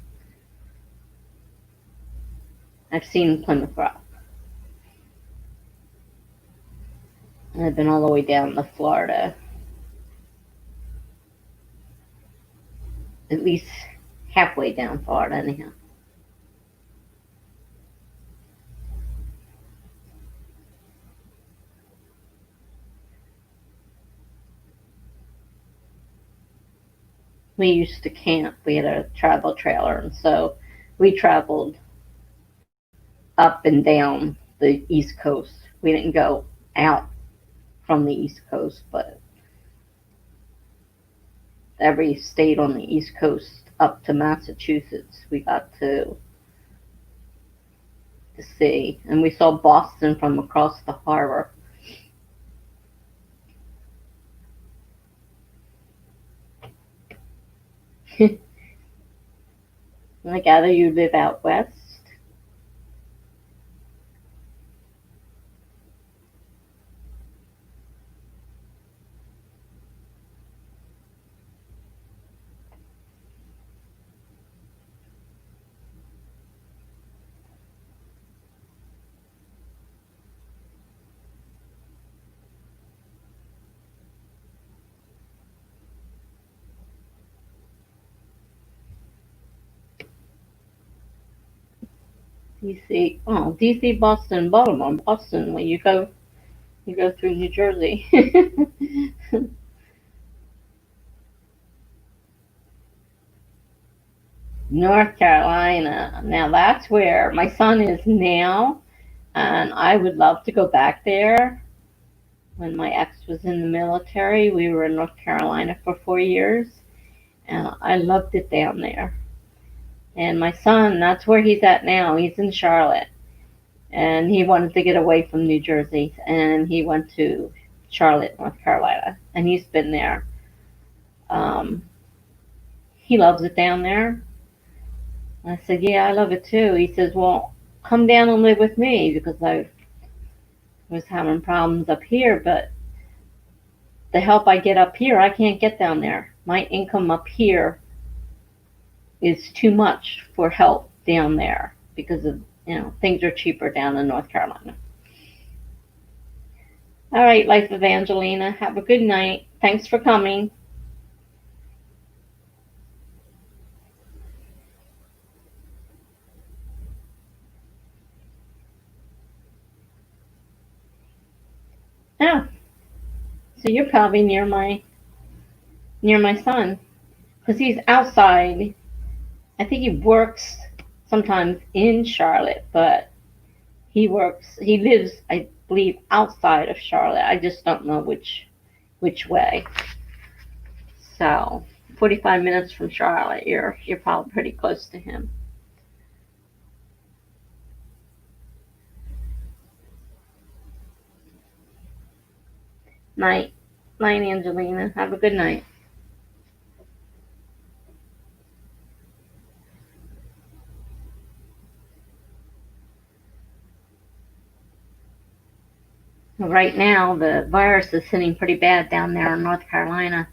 I've seen Plymouth Rock. And I've been all the way down to Florida, at least halfway down Florida, anyhow. We used to camp. We had a travel trailer, and so we traveled up and down the East Coast. We didn't go out from the East Coast, but every state on the East Coast up to Massachusetts we got to see. And we saw Boston from across the harbor. I gather you live out west? DC, oh, DC, Boston, Baltimore, Boston. When you go through New Jersey. North Carolina. Now that's where my son is now, and I would love to go back there. When my ex was in the military, we were in North Carolina for 4 years, and I loved it down there. And my son, that's where he's at now. He's in Charlotte, and he wanted to get away from New Jersey, and he went to Charlotte, North Carolina, and he's been there. He loves it down there. I said, yeah, I love it too. He says, well, come down and live with me, because I was having problems up here, but the help I get up here, I can't get down there. My income up here is too much for help down there because of, things are cheaper down in North Carolina. All right, Life of Angelina, have a good night. Thanks for coming. Oh, so you're probably near my son, because he's outside. I think he works sometimes in Charlotte, but he lives, I believe, outside of Charlotte. I just don't know which way. So 45 minutes from Charlotte, you're probably pretty close to him. Night, Angelina. Have a good night. Right now, the virus is hitting pretty bad down there in North Carolina.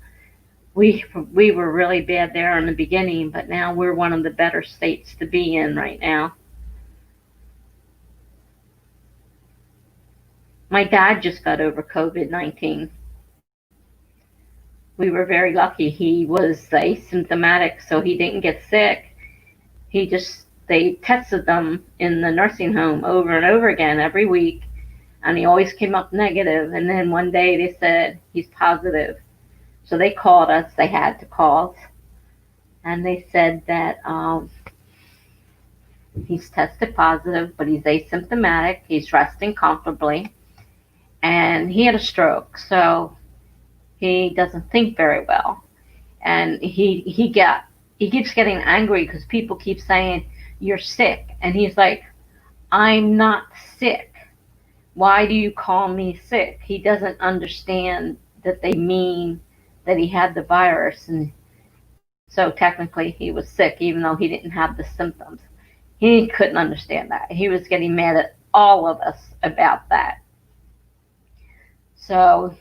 We were really bad there in the beginning, but now we're one of the better states to be in right now. My dad just got over COVID-19. We were very lucky. He was asymptomatic, so he didn't get sick. They tested them in the nursing home over and over again every week, and he always came up negative. And then one day they said he's positive. So they called us. They had to call us. And they said that he's tested positive, but he's asymptomatic. He's resting comfortably. And he had a stroke, so he doesn't think very well. And he keeps getting angry because people keep saying, you're sick. And he's like, I'm not sick. Why do you call me sick? He doesn't understand that they mean that he had the virus. And so technically he was sick, even though he didn't have the symptoms. He couldn't understand that. He was getting mad at all of us about that. So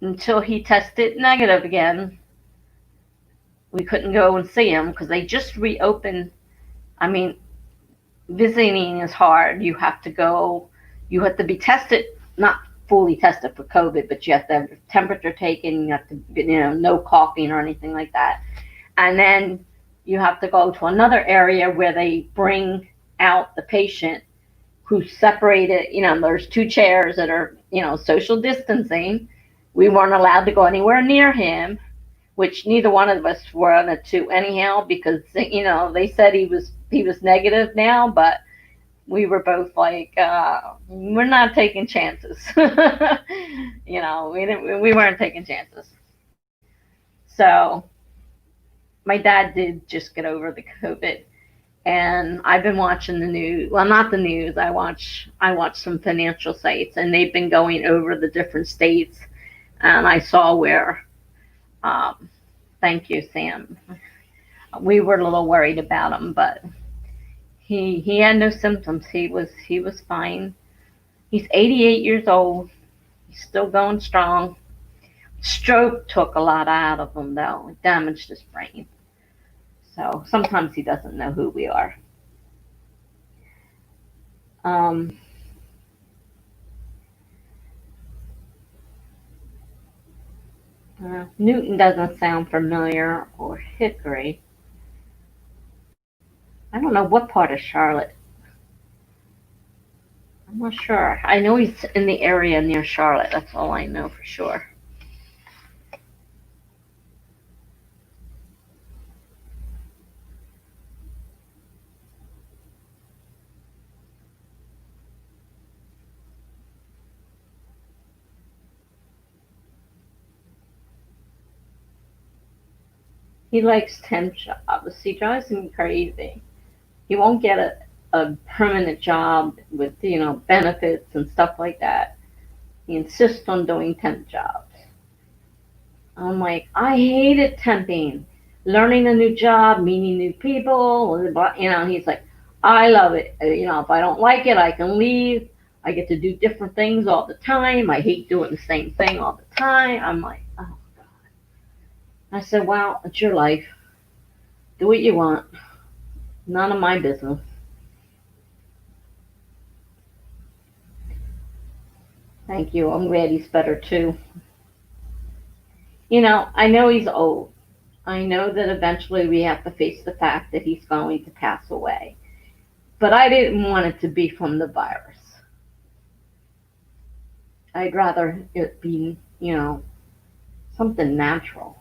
until he tested negative again, we couldn't go and see him because they just reopened. I mean, visiting is hard. You have to be tested, not fully tested for COVID, but you have to have your temperature taken. You have to, no coughing or anything like that. And then you have to go to another area where they bring out the patient who's separated. There's 2 chairs that are, social distancing. We weren't allowed to go anywhere near him, which neither one of us wanted to anyhow, because, they said he was negative now, but we were both like, we're not taking chances. We weren't taking chances. So my dad did just get over the COVID, and I've been watching the news. Well, not the news. I watch some financial sites, and they've been going over the different states. And I saw where, um, thank you, Sam. We were a little worried about him, but he had no symptoms. He was fine. He's 88 years old. He's still going strong. Stroke took a lot out of him, though. It damaged his brain. So sometimes he doesn't know who we are. Um, Newton doesn't sound familiar, or Hickory. I don't know what part of Charlotte. I'm not sure. I know he's in the area near Charlotte. That's all I know for sure. He likes temp jobs. He drives me crazy. He won't get a permanent job with, benefits and stuff like that. He insists on doing temp jobs. I'm like, I hated temping, learning a new job, meeting new people. He's like, I love it. If I don't like it, I can leave. I get to do different things all the time. I hate doing the same thing all the time. I'm like, oh. I said, well, it's your life. Do what you want. None of my business. Thank you. I'm glad he's better too. I know he's old. I know that eventually we have to face the fact that he's going to pass away. But I didn't want it to be from the virus. I'd rather it be, something natural,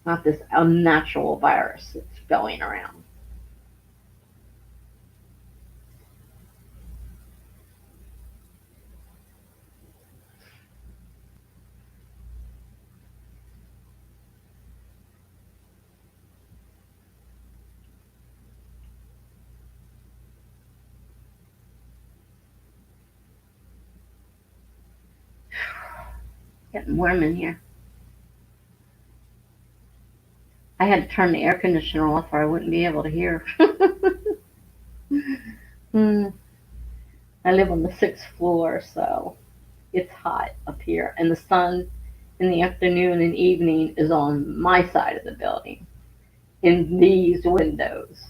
not this unnatural virus that's going around. Getting warm in here. I had to turn the air conditioner off or I wouldn't be able to hear. Hmm. I live on the 6th floor, so it's hot up here, and the sun in the afternoon and evening is on my side of the building in these windows,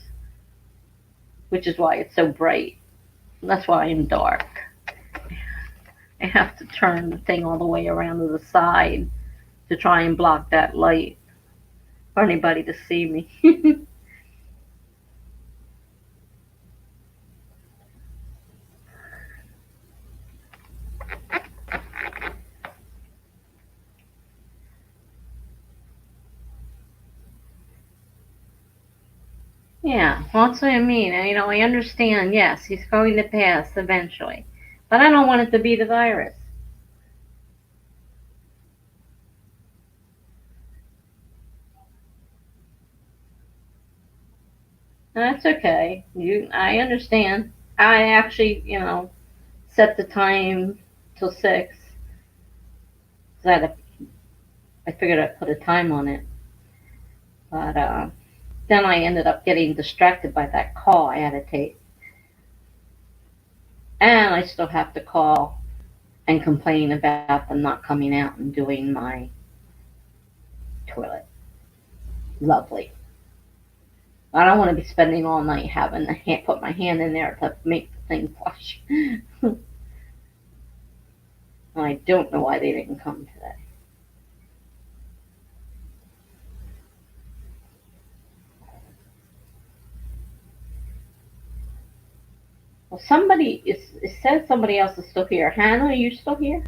which is why it's so bright. That's why I'm dark. I have to turn the thing all the way around to the side to try and block that light for anybody to see me. Yeah, well, that's what I mean. I understand, yes, he's going to pass eventually. But I don't want it to be the virus. That's okay. I understand. I actually, set the time till 6. So I figured I'd put a time on it. But then I ended up getting distracted by that call I had to take. And I still have to call and complain about them not coming out and doing my toilet. Lovely. I don't want to be spending all night having to put my hand in there to make the thing flush. And I don't know why they didn't come today. Well, it says somebody else is still here. Hannah, are you still here?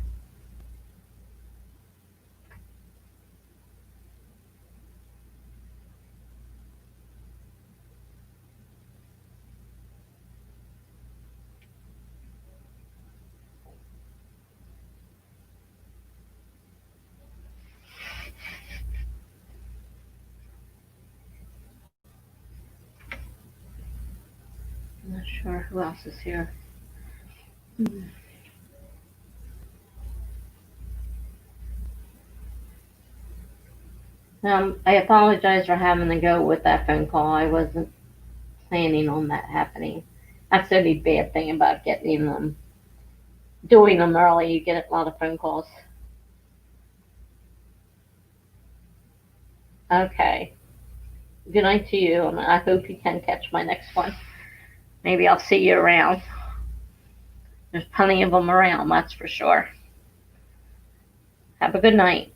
sure who else is here. I apologize for having to go with that phone call. I wasn't planning on that happening. That's the only bad thing about doing them early. You get a lot of phone calls. Okay. Good night to you, and I hope you can catch my next one. Maybe I'll see you around. There's plenty of them around, that's for sure. Have a good night.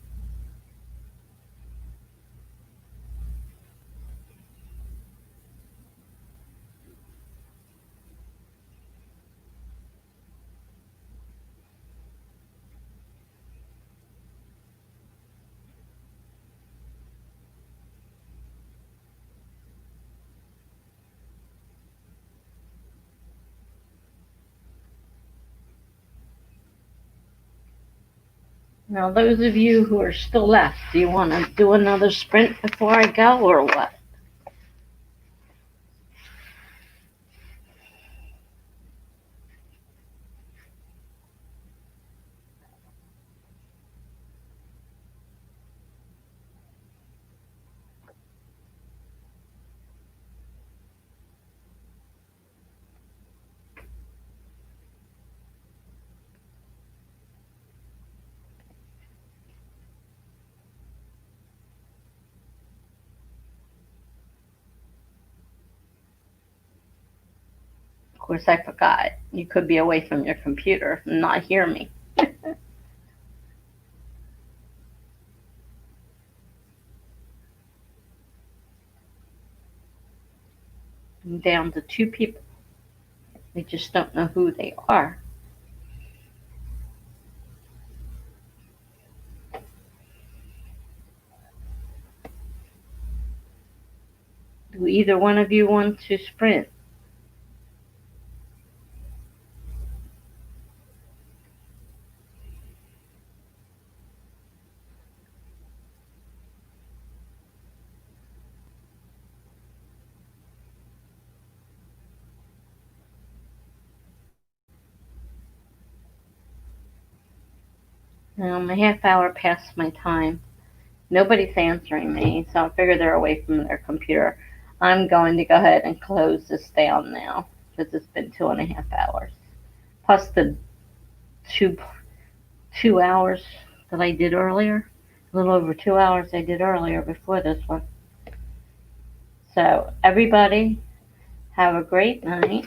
Now, those of you who are still left, do you want to do another sprint before I go, or what? Of course, I forgot. You could be away from your computer and not hear me. I'm down to 2 people. We just don't know who they are. Do either one of you want to sprint? Now, I'm a half hour past my time. Nobody's answering me, so I figure they're away from their computer. I'm going to go ahead and close this down now because it's been 2.5 hours. Plus the two hours that I did earlier. A little over 2 hours I did earlier before this one. So, everybody, have a great night.